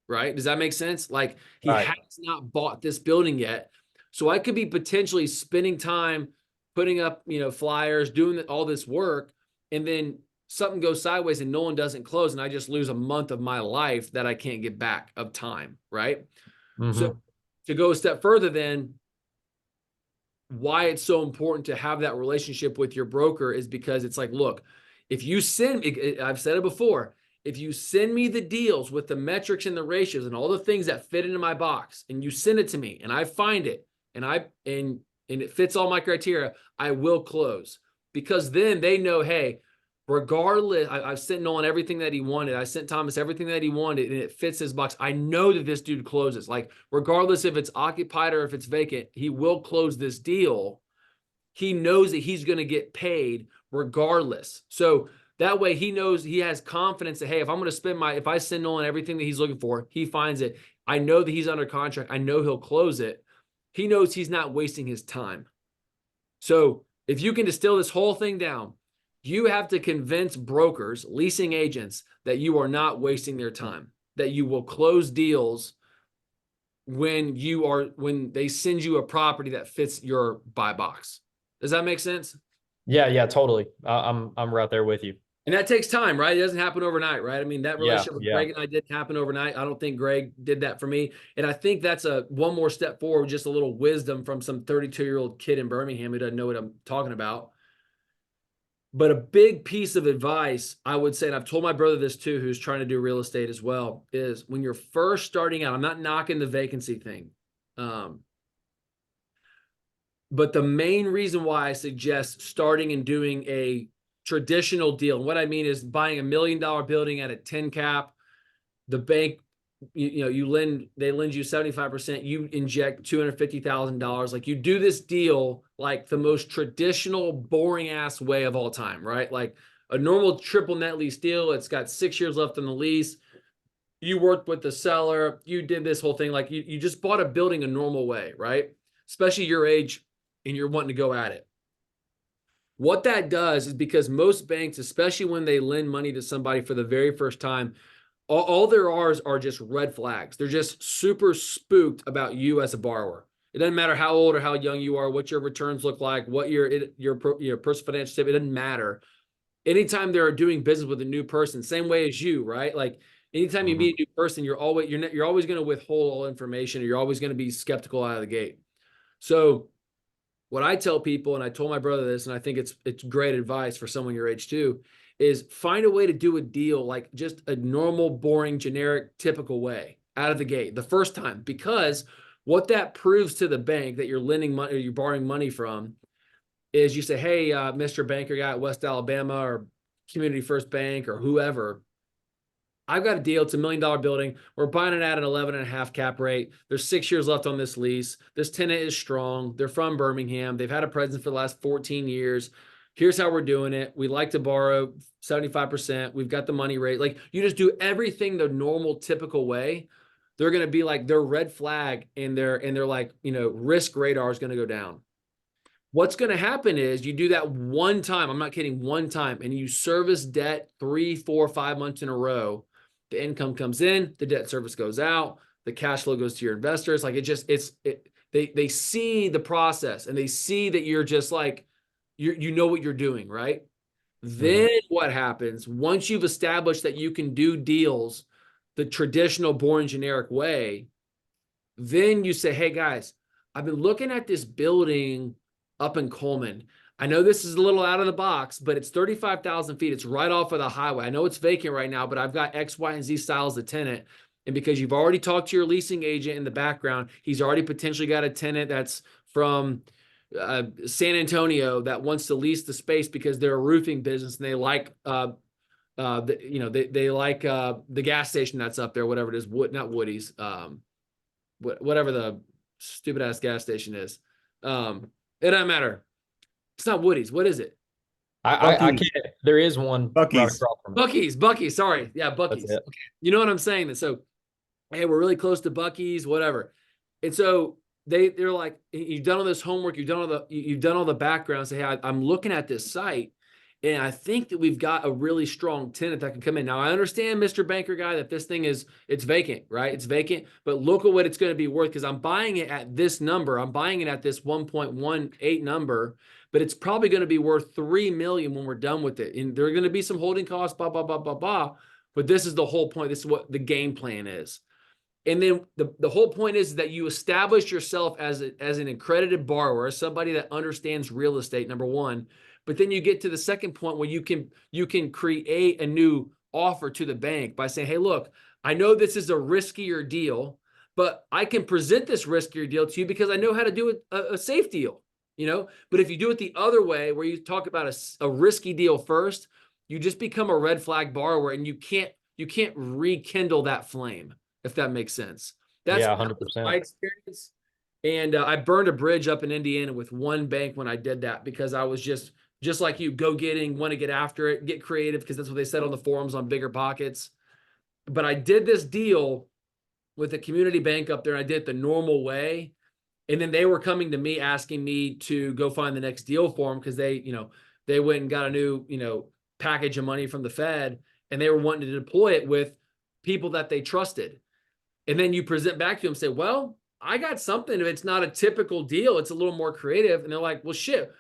Right? Does that make sense? Like he Right. has not bought this building yet. So I could be potentially spending time putting up, flyers, doing all this work, and then something goes sideways and no one doesn't close, and I just lose a month of my life that I can't get back of time, right? So to go a step further, then why it's so important to have that relationship with your broker is because it's like, look, if you I've said it before, if you send me the deals with the metrics and the ratios and all the things that fit into my box, and you send it to me and I find it and it fits all my criteria, I will close. Because then they know, hey, regardless, I've sent Nolan everything that he wanted. I sent Thomas everything that he wanted, and it fits his box. I know that this dude closes. Like, regardless if it's occupied or if it's vacant, he will close this deal. He knows that he's going to get paid regardless. So that way he knows, he has confidence that, hey, if I send Nolan everything that he's looking for, he finds it. I know that he's under contract. I know he'll close it. He knows he's not wasting his time. So if you can distill this whole thing down, you have to convince brokers, leasing agents, that you are not wasting their time, that you will close deals when they send you a property that fits your buy box. Does that make sense? Yeah, totally. I'm right there with you. And that takes time, right? It doesn't happen overnight, right? I mean, that relationship with Greg and I didn't happen overnight. I don't think Greg did that for me. And I think that's one more step forward, just a little wisdom from some 32-year-old kid in Birmingham who doesn't know what I'm talking about. But a big piece of advice I would say, and I've told my brother this too, who's trying to do real estate as well, is when you're first starting out, I'm not knocking the vacancy thing. But the main reason why I suggest starting and doing a traditional deal, and what I mean is buying $1 million building at a 10 cap, the bank, they lend you 75%, you inject $250,000. Like, you do this deal like the most traditional, boring ass way of all time, right? Like a normal triple net lease deal. It's got 6 years left on the lease. You worked with the seller. You did this whole thing. Like you just bought a building a normal way, right? Especially your age and you're wanting to go at it. What that does is, because most banks, especially when they lend money to somebody for the very first time, all there are just red flags. They're just super spooked about you as a borrower. It doesn't matter how old or how young you are, what your returns look like, what your personal financial statement. It doesn't matter. Anytime they're doing business with a new person, same way as you, right? Like anytime you meet a new person, you're always going to withhold all information, or you're always going to be skeptical out of the gate. So what I tell people, and I told my brother this, and I think it's great advice for someone your age too, is find a way to do a deal like just a normal, boring, generic, typical way out of the gate the first time, because what that proves to the bank that you're lending money or you're borrowing money from is you say, hey, Mr. Banker guy at West Alabama or Community First Bank or whoever, I've got a deal. It's $1 million building. We're buying it at an 11.5 cap rate. There's 6 years left on this lease. This tenant is strong. They're from Birmingham. They've had a presence for the last 14 years. Here's how we're doing it. We like to borrow 75%. We've got the money rate. Like you just do everything the normal, typical way. They're going to be like their red flag and they're like, risk radar is going to go down. What's going to happen is you do that one time. I'm not kidding. One time, and you service debt 3, 4, 5 months in a row. The income comes in, the debt service goes out, the cash flow goes to your investors. Like they see the process and they see that you're just like, you know what you're doing, right? Then what happens once you've established that you can do deals the traditional, boring, generic way, then you say, hey guys, I've been looking at this building up in Coleman. I know this is a little out of the box, but it's 35,000 feet. It's right off of the highway. I know it's vacant right now, but I've got X, Y, and Z styles of tenant. And because you've already talked to your leasing agent in the background, he's already potentially got a tenant that's from San Antonio that wants to lease the space because they're a roofing business and they like, they like the gas station that's up there, whatever it is, not Woody's, whatever the stupid ass gas station is. It doesn't matter. It's not Woody's. What is it? I can't. There is one Buc-ee's. right across from it. Buc-ee's. Sorry. Yeah, Buc-ee's. That's it. Okay. You know what I'm saying? So, hey, we're really close to Buc-ee's, whatever. And so they're like, you've done all this homework, you've done all the background. Say, hey, I'm looking at this site, and I think that we've got a really strong tenant that can come in. Now, I understand, Mr. Banker guy, that this thing it's vacant, right? It's vacant, but look at what it's going to be worth because I'm buying it at this number. I'm buying it at this 1.18 number, but it's probably going to be worth $3 million when we're done with it. And there are going to be some holding costs, blah, blah, blah, blah, blah. But this is the whole point. This is what the game plan is. And then the whole point is that you establish yourself as an accredited borrower, somebody that understands real estate, number one. But then you get to the second point where you can create a new offer to the bank by saying, hey, look, I know this is a riskier deal, but I can present this riskier deal to you because I know how to do a safe deal, But if you do it the other way, where you talk about a risky deal first, you just become a red flag borrower, and you can't rekindle that flame, if that makes sense. That's 100%. my experience. And I burned a bridge up in Indiana with one bank when I did that because I was just like you, want to get after it, get creative, because that's what they said on the forums on Bigger Pockets. But I did this deal with a community bank up there, and I did it the normal way. And then they were coming to me asking me to go find the next deal for them because they went and got a new, package of money from the Fed, and they were wanting to deploy it with people that they trusted. And then you present back to them and say, well, I got something. If it's not a typical deal, it's a little more creative. And they're like, well, shit,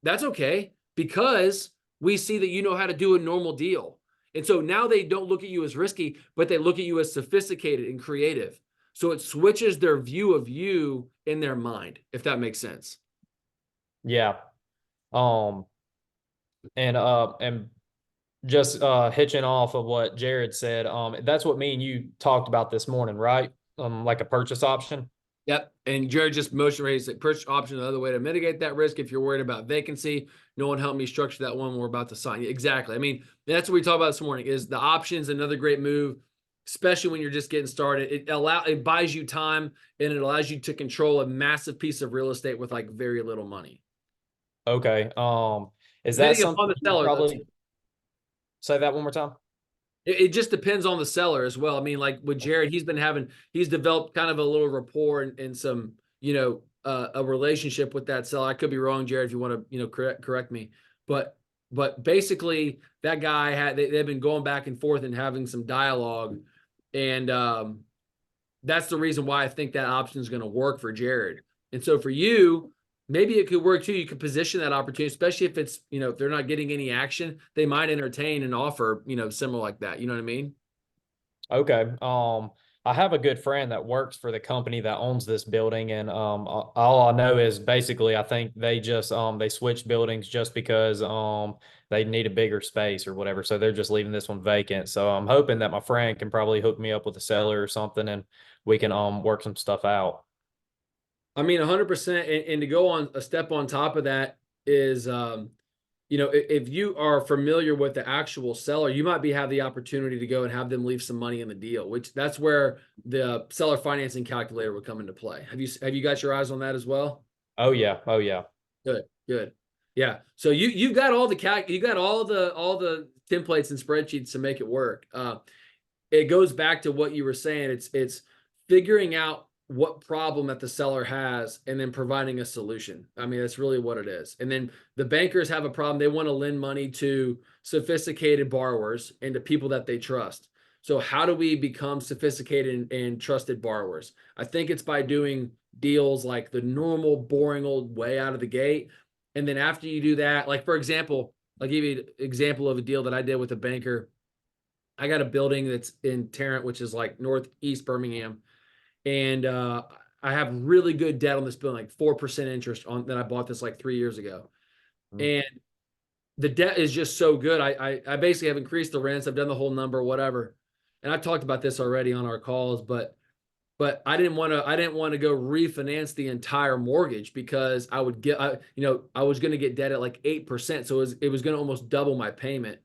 that's okay, because we see that you know how to do a normal deal. And so now they don't look at you as risky, but they look at you as sophisticated and creative. So it switches their view of you in their mind, if that makes sense. Yeah. And just hitching off of what Jared said, that's what me and you talked about this morning, right? Like a purchase option. Yep. And Jared just motion raised purchase option, another way to mitigate that risk if you're worried about vacancy. No one helped me structure that one we're about to sign. Exactly. I mean, that's what we talked about this morning, is the options, another great move, especially when you're just getting started. It buys you time, and it allows you to control a massive piece of real estate with like very little money. Okay. Is that something on the seller, probably say that one more time? It just depends on the seller as well. I mean, like with Jared, he's developed kind of a little rapport and some, a relationship with that seller. I could be wrong, Jared, if you want to, correct me. But basically that guy they've been going back and forth and having some dialogue. And that's the reason why I think that option is going to work for Jared. And so for you, maybe it could work too. You could position that opportunity, especially if it's, if they're not getting any action, they might entertain an offer, similar like that. You know what I mean? Okay. I have a good friend that works for the company that owns this building, and all I know is basically I think they just they switched buildings just because they need a bigger space or whatever. So they're just leaving this one vacant. So I'm hoping that my friend can probably hook me up with a seller or something, and we can work some stuff out. I mean, 100%. And to go on a step on top of that is, if you are familiar with the actual seller, you might have the opportunity to go and have them leave some money in the deal, which that's where the seller financing calculator would come into play. Have you got your eyes on that as well? Oh yeah. Oh yeah. Good, good. Yeah. So you got all the you got all the templates and spreadsheets to make it work. It goes back to what you were saying. It's figuring out what problem that the seller has and then providing a solution. I mean, that's really what it is. And then the bankers have a problem. They want to lend money to sophisticated borrowers and to people that they trust. So how do we become sophisticated and trusted borrowers? I think it's by doing deals like the normal, boring old way out of the gate. And then after you do that, like for example, I'll give you an example of a deal that I did with a banker. I got a building that's in Tarrant, which is like northeast Birmingham. And I have really good debt on this building, like 4% interest on that. I bought this like 3 years ago. And the debt is just so good. I basically have increased the rents. I've done the whole number, whatever. And I've talked about this already on our calls, but I didn't want to go refinance the entire mortgage because I was going to get debt at like 8%. So it was going to almost double my payment.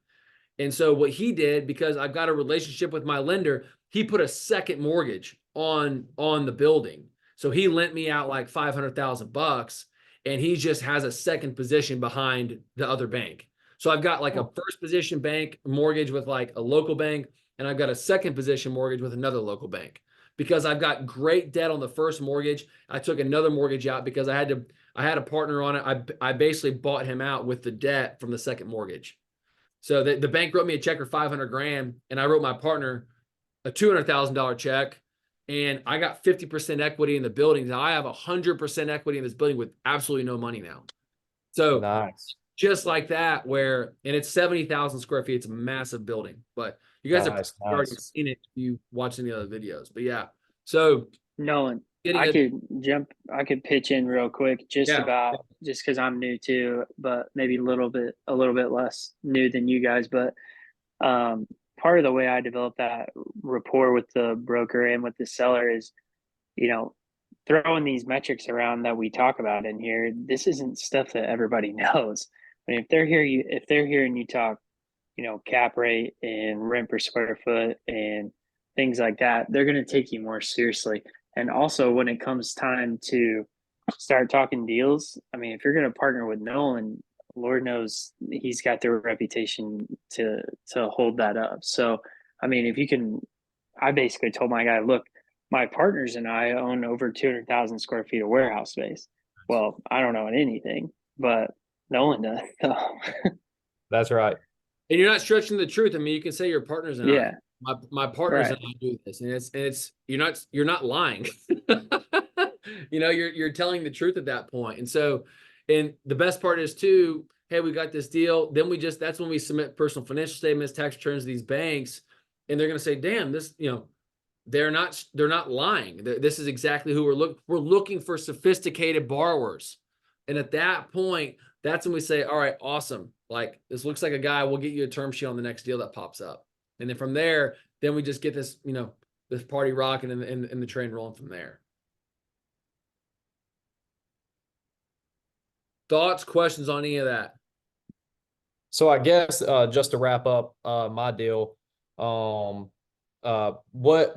And so what he did, because I've got a relationship with my lender, he put a second mortgage on the building. So he lent me out like $500,000, and he just has a second position behind the other bank. So I've got like a first position bank mortgage with like a local bank, and I've got a second position mortgage with another local bank. Because I've got great debt on the first mortgage, I took another mortgage out because I had a partner on it. I basically bought him out with the debt from the second mortgage. So the bank wrote me a check for 500 grand, and I wrote my partner a $200,000 check, and I got 50% equity in the building. Now I have 100% equity in this building with absolutely no money now. So Nice. just like that, and it's 70,000 square feet. It's a massive building, but you guys have already seen it if you watch any other videos. But yeah, so Nolan, I could pitch in real quick just because I'm new too, but maybe a little bit less new than you guys. But part of the way I developed that rapport with the broker and with the seller is, throwing these metrics around that we talk about in here. This isn't stuff that everybody knows. I mean, if they're hearing you talk, cap rate and rent per square foot and things like that, they're going to take you more seriously. And also when it comes time to start talking deals, I mean, if you're going to partner with Nolan, Lord knows he's got the reputation to hold that up. So, I mean, if you can, I basically told my guy, look, my partners and I own over 200,000 square feet of warehouse space. Well, I don't own anything, but Nolan does. So. That's right. And you're not stretching the truth. I mean, you can say your partners and I. My partners and I do this, and it's you're not lying. You're telling the truth at that point. And so, and the best part is too, hey, we got this deal. Then that's when we submit personal financial statements, tax returns to these banks, and they're going to say, damn, this, they're not lying. This is exactly who we're looking for, sophisticated borrowers. And at that point, that's when we say, all right, awesome. Like, this looks like a guy, we'll get you a term sheet on the next deal that pops up. And then from there, then we just get this, this party rocking and the train rolling from there. Thoughts, questions on any of that? So I guess just to wrap up my deal, what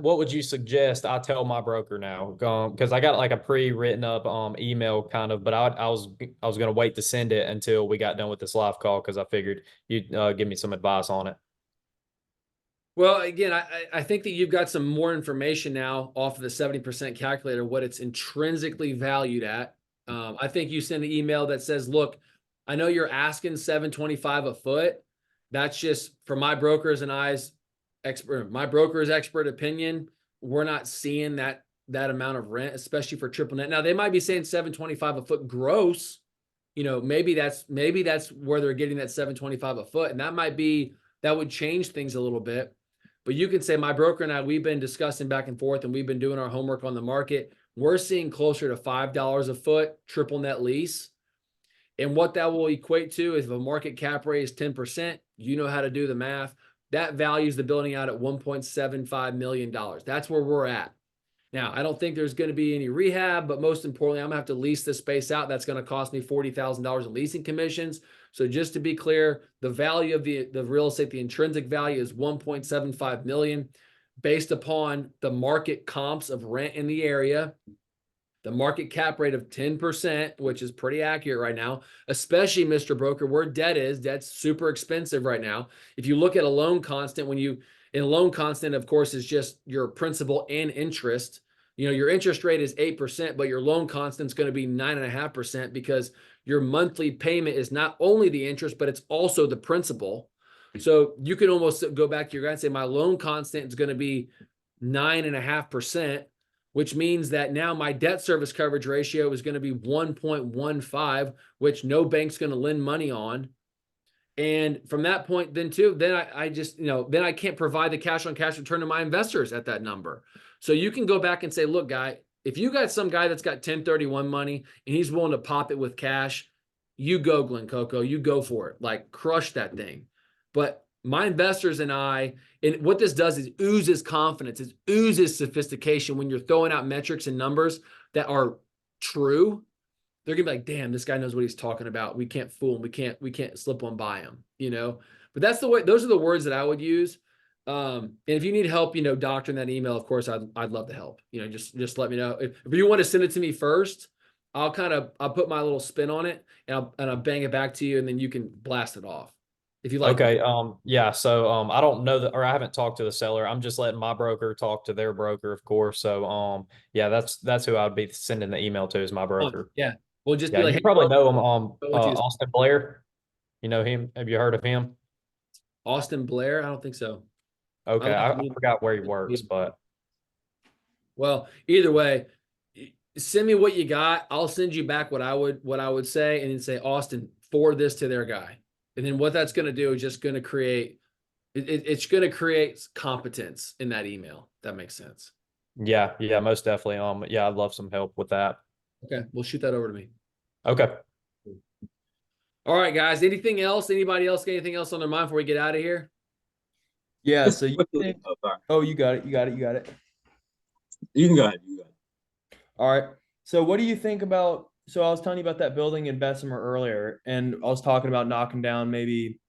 would you suggest I tell my broker now? Because I got like a pre-written up email kind of, but I was gonna wait to send it until we got done with this live call because I figured you'd give me some advice on it. Well, again, I think that you've got some more information now off of the 70% calculator, what it's intrinsically valued at. I think you send an email that says, look, I know you're asking $725 a foot. That's just for my broker's expert opinion. We're not seeing that that amount of rent, especially for triple net. Now they might be saying 725 a foot gross. You know, maybe that's where they're getting that 725 a foot, and that would change things a little bit. But you can say my broker and I, we've been discussing back and forth, and we've been doing our homework on the market. We're seeing closer to $5 a foot triple net lease. And what that will equate to is if a market cap rate is 10%, you know how to do the math. That values the building out at $1.75 million. That's where we're at. Now, I don't think there's going to be any rehab, but most importantly, I'm going to have to lease this space out. That's going to cost me $40,000 in leasing commissions. So just to be clear, the value of the real estate, the intrinsic value is $1.75 million based upon the market comps of rent in the area. The market cap rate of 10%, which is pretty accurate right now, especially Mr. Broker, where debt is. Debt's super expensive right now. If you look at a loan constant, in a loan constant, of course, is just your principal and interest. You know, your interest rate is 8%, but your loan constant is going to be 9.5% because your monthly payment is not only the interest, but it's also the principal. So you can almost go back to your guy and say, my loan constant is going to be 9.5%. Which means that now my debt service coverage ratio is going to be 1.15, which no bank's going to lend money on. And from that point, then I just, then I can't provide the cash on cash return to my investors at that number. So you can go back and say, look, guy, if you got some guy that's got 1031 money and he's willing to pop it with cash, you go, Glen Coco, you go for it. Like, crush that thing. But my investors and what this does is oozes confidence. It oozes sophistication when you're throwing out metrics and numbers that are true. They're gonna be like, damn, this guy knows what he's talking about. We can't fool him. We can't slip one by him, But that's the way, those are the words that I would use. And if you need help, doctoring that email, of course, I'd love to help. Just let me know. If you want to send it to me first, I'll put my little spin on it and I'll bang it back to you, and then you can blast it off. If you like. Okay. Yeah. So, I don't know that, or I haven't talked to the seller. I'm just letting my broker talk to their broker, of course. So, yeah, that's who I'd be sending the email to, is my broker. Yeah. We'll just Yeah. be like, You hey, probably bro, know him. Austin Blair. You know him? Have you heard of him? Austin Blair? I don't think so. Okay. I forgot where he works, but. Well, either way, send me what you got. I'll send you back what I would say, and then say, Austin, forward this to their guy. And then what that's going to do is just going to create, it's going to create competence in that email. If that makes sense. Yeah. Yeah, most definitely. Yeah, I'd love some help with that. Okay. We'll shoot that over to me. Okay. All right, guys. Anything else? Anybody else got anything else on their mind before we get out of here? Yeah. So you think, you got it. You got it. You can go ahead. All right. So what do you think about, so I was telling you about that building in Bessemer earlier, and I was talking about knocking down maybe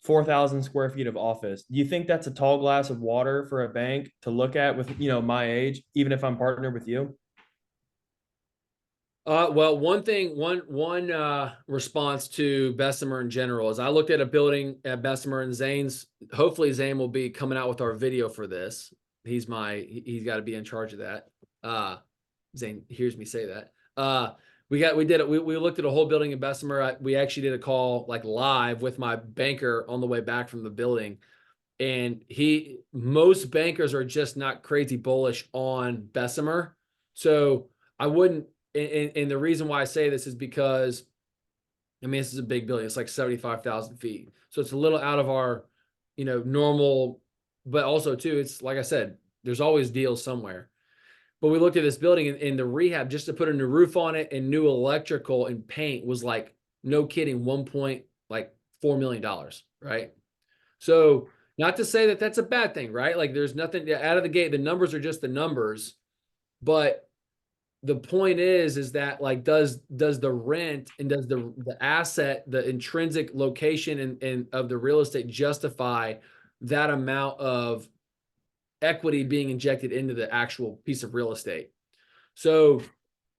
4,000 square feet of office. Do you think that's a tall glass of water for a bank to look at with, my age, even if I'm partnered with you? Well, one response to Bessemer in general is I looked at a building at Bessemer, and hopefully Zane will be coming out with our video for this. He's got to be in charge of that. Zane hears me say that. We looked at a whole building in Bessemer. We actually did a call like live with my banker on the way back from the building. And most bankers are just not crazy bullish on Bessemer. So I wouldn't, and the reason why I say this is because, this is a big building. It's like 75,000 feet. So it's a little out of our, normal, but also too, it's like I said, there's always deals somewhere. But we looked at this building, and the rehab, just to put a new roof on it and new electrical and paint, was like, no kidding, $1.4 million, right? So not to say that that's a bad thing, right? Like, there's nothing out of the gate. The numbers are just the numbers. But the point is that, like, does the rent and does the asset, the intrinsic location and of the real estate justify that amount of equity being injected into the actual piece of real estate? So,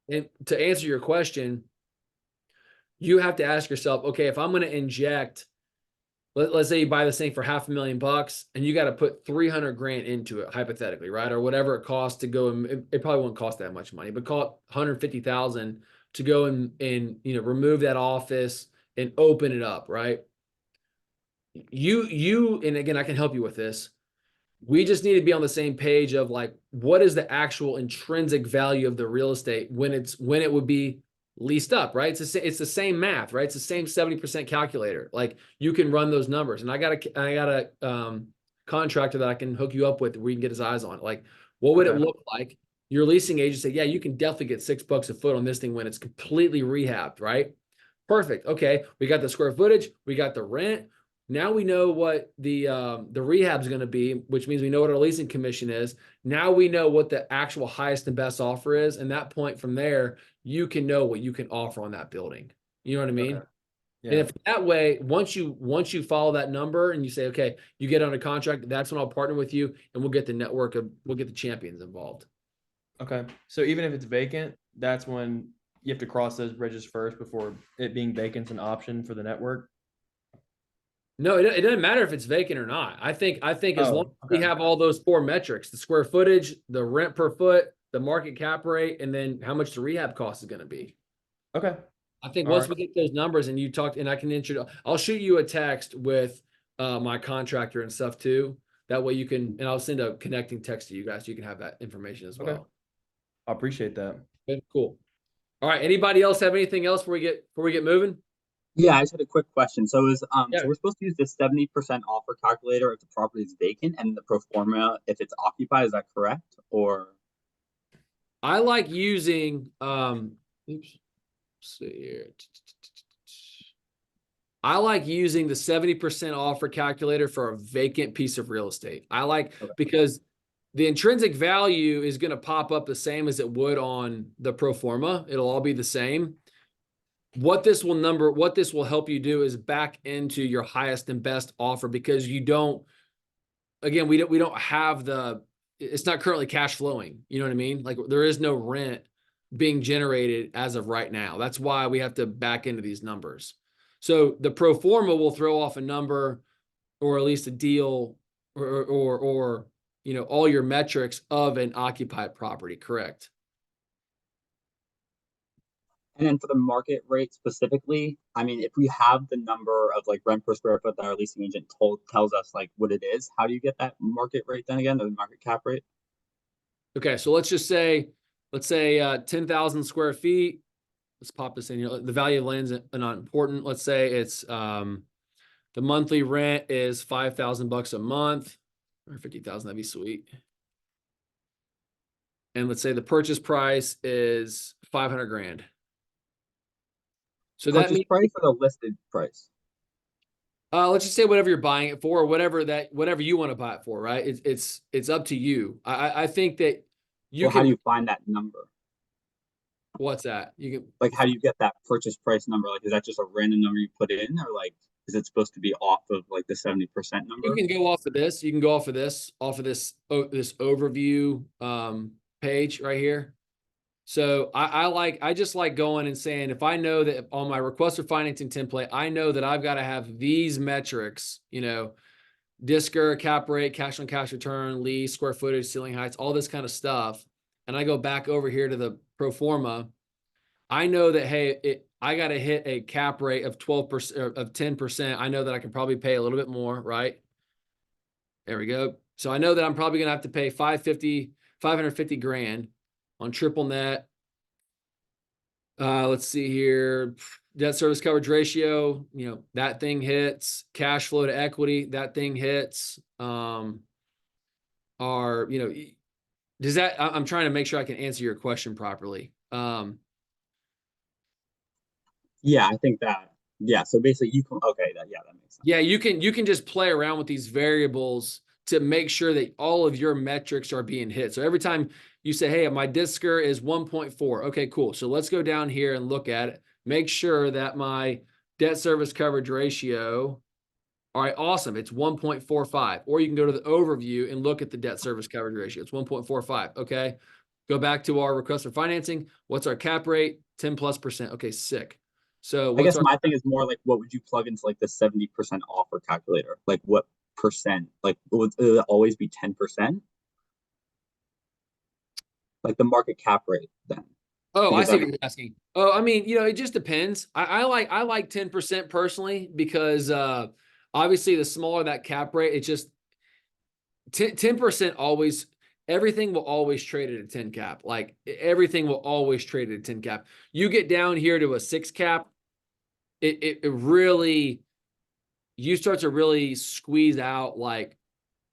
and to answer your question, you have to ask yourself, okay, if I'm going to inject, let's say you buy this thing for $500,000 and you got to put 300 grand into it, hypothetically, right? Or whatever it costs to go, and it probably won't cost that much money, but call it 150,000 to go and remove that office and open it up, right? And again, I can help you with this. We just need to be on the same page of like, what is the actual intrinsic value of the real estate when it would be leased up, right? It's the same math, right? It's the same 70% calculator. Like you can run those numbers, and I got a contractor that I can hook you up with where you can get his eyes on it. Like, what would it look like? Your leasing agent say, yeah, you can definitely get $6 a foot on this thing when it's completely rehabbed, right? Perfect. Okay, we got the square footage, we got the rent. Now we know what the rehab is going to be, which means we know what our leasing commission is. Now we know what the actual highest and best offer is, and that point from there, you can know what you can offer on that building. You know what I mean? Okay. Yeah. And if that way, once you follow that number and you say, okay, you get under contract, that's when I'll partner with you, and we'll get the champions involved. Okay. So even if it's vacant, that's when you have to cross those bridges first before it being vacant's an option for the network. No, it doesn't matter if it's vacant or not. I think as long as we have all those 4 metrics, the square footage, the rent per foot, the market cap rate, and then how much the rehab cost is going to be. Okay. I think once we get those numbers and you talk, and I can introduce, I'll shoot you a text with my contractor and stuff too. That way you can, and I'll send a connecting text to you guys so you can have that information as well. I appreciate that. Okay, cool. All right. Anybody else have anything else before we get moving? Yeah, I just had a quick question. So so we're supposed to use the 70% offer calculator if the property is vacant and the pro forma if it's occupied. Is that correct? Or I like using oops, see here. I like using the 70% offer calculator for a vacant piece of real estate. I like because the intrinsic value is going to pop up the same as it would on the pro forma. It'll all be the same. What this will help you do is back into your highest and best offer, because we don't have it's not currently cash flowing. You know what I mean? Like there is no rent being generated as of right now. That's why we have to back into these numbers. So the pro forma will throw off a number, or at least a deal, or all your metrics of an occupied property. Correct. and then for the market rate specifically, I mean, if we have the number of like rent per square foot that our leasing agent tells us like what it is, how do you get that market rate then again, the market cap rate? Okay, so let's say 10,000 square feet. Let's pop this in here. The value of land is not important. Let's say it's the monthly rent is $5,000 a month, or 50,000. That'd be sweet. And let's say the purchase price is 500 grand. So purchase that means price or the listed price? Let's just say whatever you're buying it for, whatever you want to buy it for, right? It's up to you. I think that you can. How do you find that number? What's that? You can like, how do you get that purchase price number? Like, is that just a random number you put in, or like, is it supposed to be off of like the 70% number? You can go off of this. You can go off of this this overview page right here. So I just like going and saying, if I know that on my request for financing template, I know that I've got to have these metrics, DSCR, cap rate, cash on cash return, lease, square footage, ceiling heights, all this kind of stuff. And I go back over here to the pro forma. I know that, hey, I got to hit a cap rate of 12% of 10%. I know that I can probably pay a little bit more, right? There we go. So I know that I'm probably going to have to pay 550 grand on triple net. Let's see here. Debt service coverage ratio, that thing hits. Cash flow to equity, that thing hits. Does that, I'm trying to make sure I can answer your question properly. Yeah, I think that, so basically you can, that makes sense. Yeah, you can just play around with these variables to make sure that all of your metrics are being hit. So every time you say, hey, my DSCR is 1.4. Okay, cool. So let's go down here and look at it. Make sure that my debt service coverage ratio, all right, awesome. It's 1.45. Or you can go to the overview and look at the debt service coverage ratio. It's 1.45. Okay. Go back to our request for financing. What's our cap rate? 10+%. Okay, sick. So I guess my thing is more like, what would you plug into like the 70% offer calculator? Like what percent? Like would it always be 10%? Like the market cap rate then? Oh, I see what you're asking. Oh, I mean, it just depends. I like 10% personally, because obviously the smaller that cap rate, it's just 10% always, everything will always trade at a 10 cap. Like everything will always trade at a 10 cap. You get down here to a 6 cap, it really, you start to really squeeze out like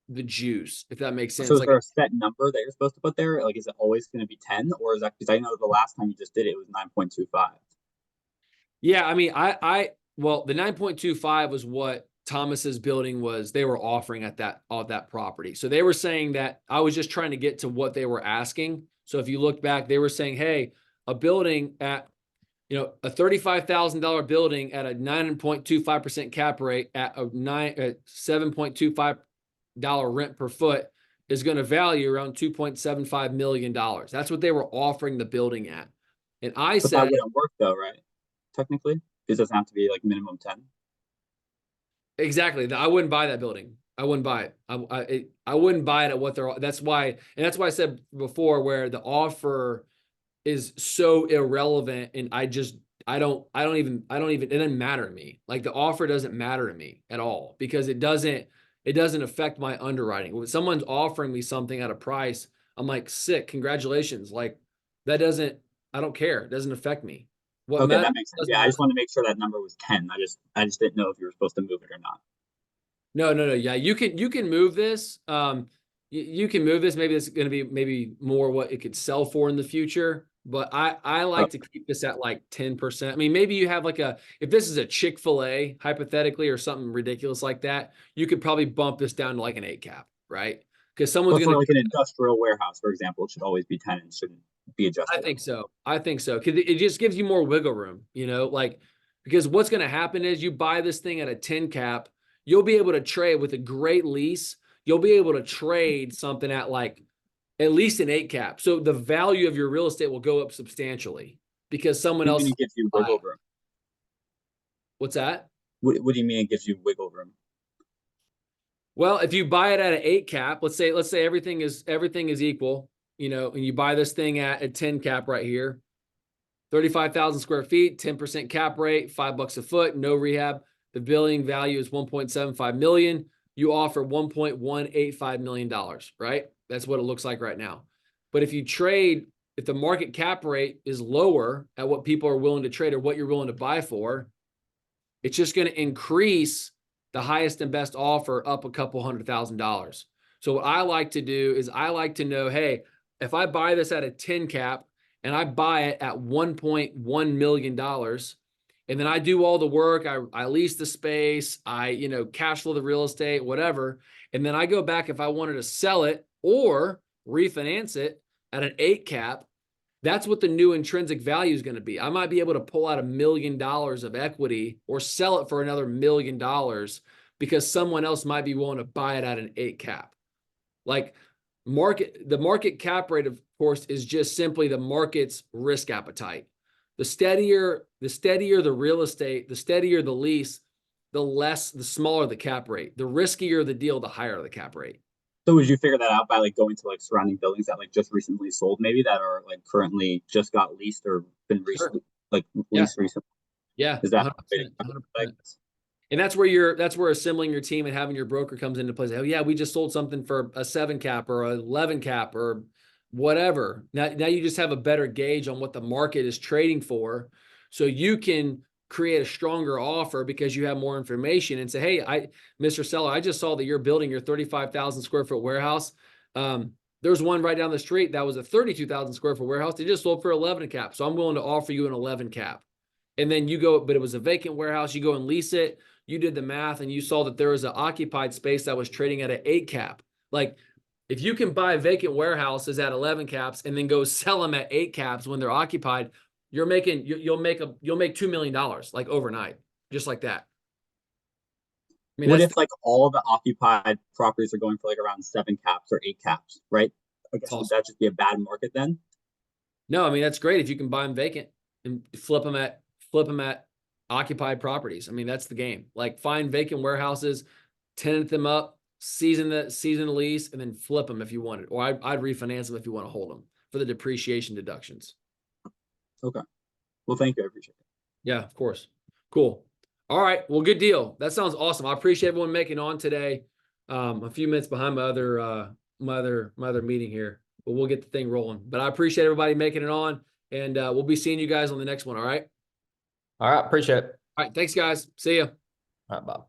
the juice, if that makes sense. So is like there a set number that you're supposed to put there? Like, is it always going to be 10, or is that, because I know the last time you just did it, it was 9.25? Yeah, I mean, well, the 9.25 was what Thomas's building was, they were offering at that property. So they were saying that I was just trying to get to what they were asking. So if you look back, they were saying, hey, a building at, a $35,000 building at a 9.25% cap rate at a $7.25 rent per foot is going to value around $2.75 million. That's what they were offering the building at. And I But said, that wouldn't work though, right? Technically, this doesn't have to be like minimum 10. exactly. I wouldn't buy that building. I wouldn't buy it. I wouldn't buy it at what they're. That's why I said before where the offer is so irrelevant, and I don't even, it doesn't matter to me. Like the offer doesn't matter to me at all because it doesn't affect my underwriting. When someone's offering me something at a price, I'm like, sick, congratulations. Like that doesn't, I don't care. It doesn't affect me. What Okay, matters that makes sense. doesn't Yeah, I matter. just wanted to make sure that number was 10. I just didn't know if you were supposed to move it or not. No. Yeah, you can move this. You can move this. Maybe it's going to be maybe more what it could sell for in the future. But I like to keep this at like 10%. I mean, maybe you have like if this is a Chick-fil-A hypothetically or something ridiculous like that, you could probably bump this down to like an 8 cap, right? Because someone's But going for to. like an industrial warehouse, for example, it should always be 10 and shouldn't be adjusted. I think so. Because it just gives you more wiggle room, like because what's going to happen is you buy this thing at a 10 cap, you'll be able to trade with a great lease. You'll be able to trade something at like at least an 8 cap. So the value of your real estate will go up substantially because someone What do else. you mean it gives you wiggle room? What's that? What do you mean it gives you wiggle room? Well, if you buy it at an 8 cap, let's say everything is equal, and you buy this thing at a 10 cap right here, 35,000 square feet, 10% cap rate, $5 a foot, no rehab. The billing value is 1.75 million. You offer $1.185 million, right? That's what it looks like right now. But if the market cap rate is lower at what people are willing to trade or what you're willing to buy for, it's just going to increase the highest and best offer up a couple $100,000. So what I like to do is I like to know, hey, if I buy this at a 10 cap and I buy it at $1.1 million, and then I do all the work, I lease the space, I cash flow the real estate, whatever, and then I go back if I wanted to sell it or refinance it at an 8 cap, that's what the new intrinsic value is going to be. I might be able to pull out $1 million of equity or sell it for another $1 million because someone else might be willing to buy it at an 8 cap. Like the market cap rate, of course, is just simply the market's risk appetite. The steadier the real estate, the steadier the lease, the smaller the cap rate. The riskier the deal, the higher the cap rate. So would you figure that out by like going to like surrounding buildings that like just recently sold, maybe that are like currently just got leased or been recently leased recently? Yeah. Is that 100%, 100%. And that's where assembling your team and having your broker comes into play. Oh yeah, we just sold something for a 7 cap or a 11 cap or whatever. Now you just have a better gauge on what the market is trading for. So you can create a stronger offer because you have more information and say, hey, Mr. Seller, I just saw that you're building your 35,000 square foot warehouse. There's one right down the street that was a 32,000 square foot warehouse. They just sold for 11 cap. So I'm willing to offer you an 11 cap. And then you go, but it was a vacant warehouse. You go and lease it. You did the math and you saw that there was an occupied space that was trading at an 8 cap. Like if you can buy vacant warehouses at 11 caps and then go sell them at 8 caps when they're occupied, you'll make $2 million like overnight, just like that. I mean, what if like all the occupied properties are going for like around 7 caps or 8 caps, right? I guess would that just be a bad market then? No, I mean that's great if you can buy them vacant and flip them at occupied properties. I mean that's the game. Like find vacant warehouses, tenant them up, season the lease, and then flip them if you want it. Or I'd refinance them if you want to hold them for the depreciation deductions. Okay. Well, thank you. I appreciate it. Yeah, of course. Cool. All right. Well, good deal. That sounds awesome. I appreciate everyone making on today. A few minutes behind my other meeting here, but we'll get the thing rolling. But I appreciate everybody making it on, and we'll be seeing you guys on the next one. All right. All right. Appreciate it. All right. Thanks, guys. See ya. All right. Bye.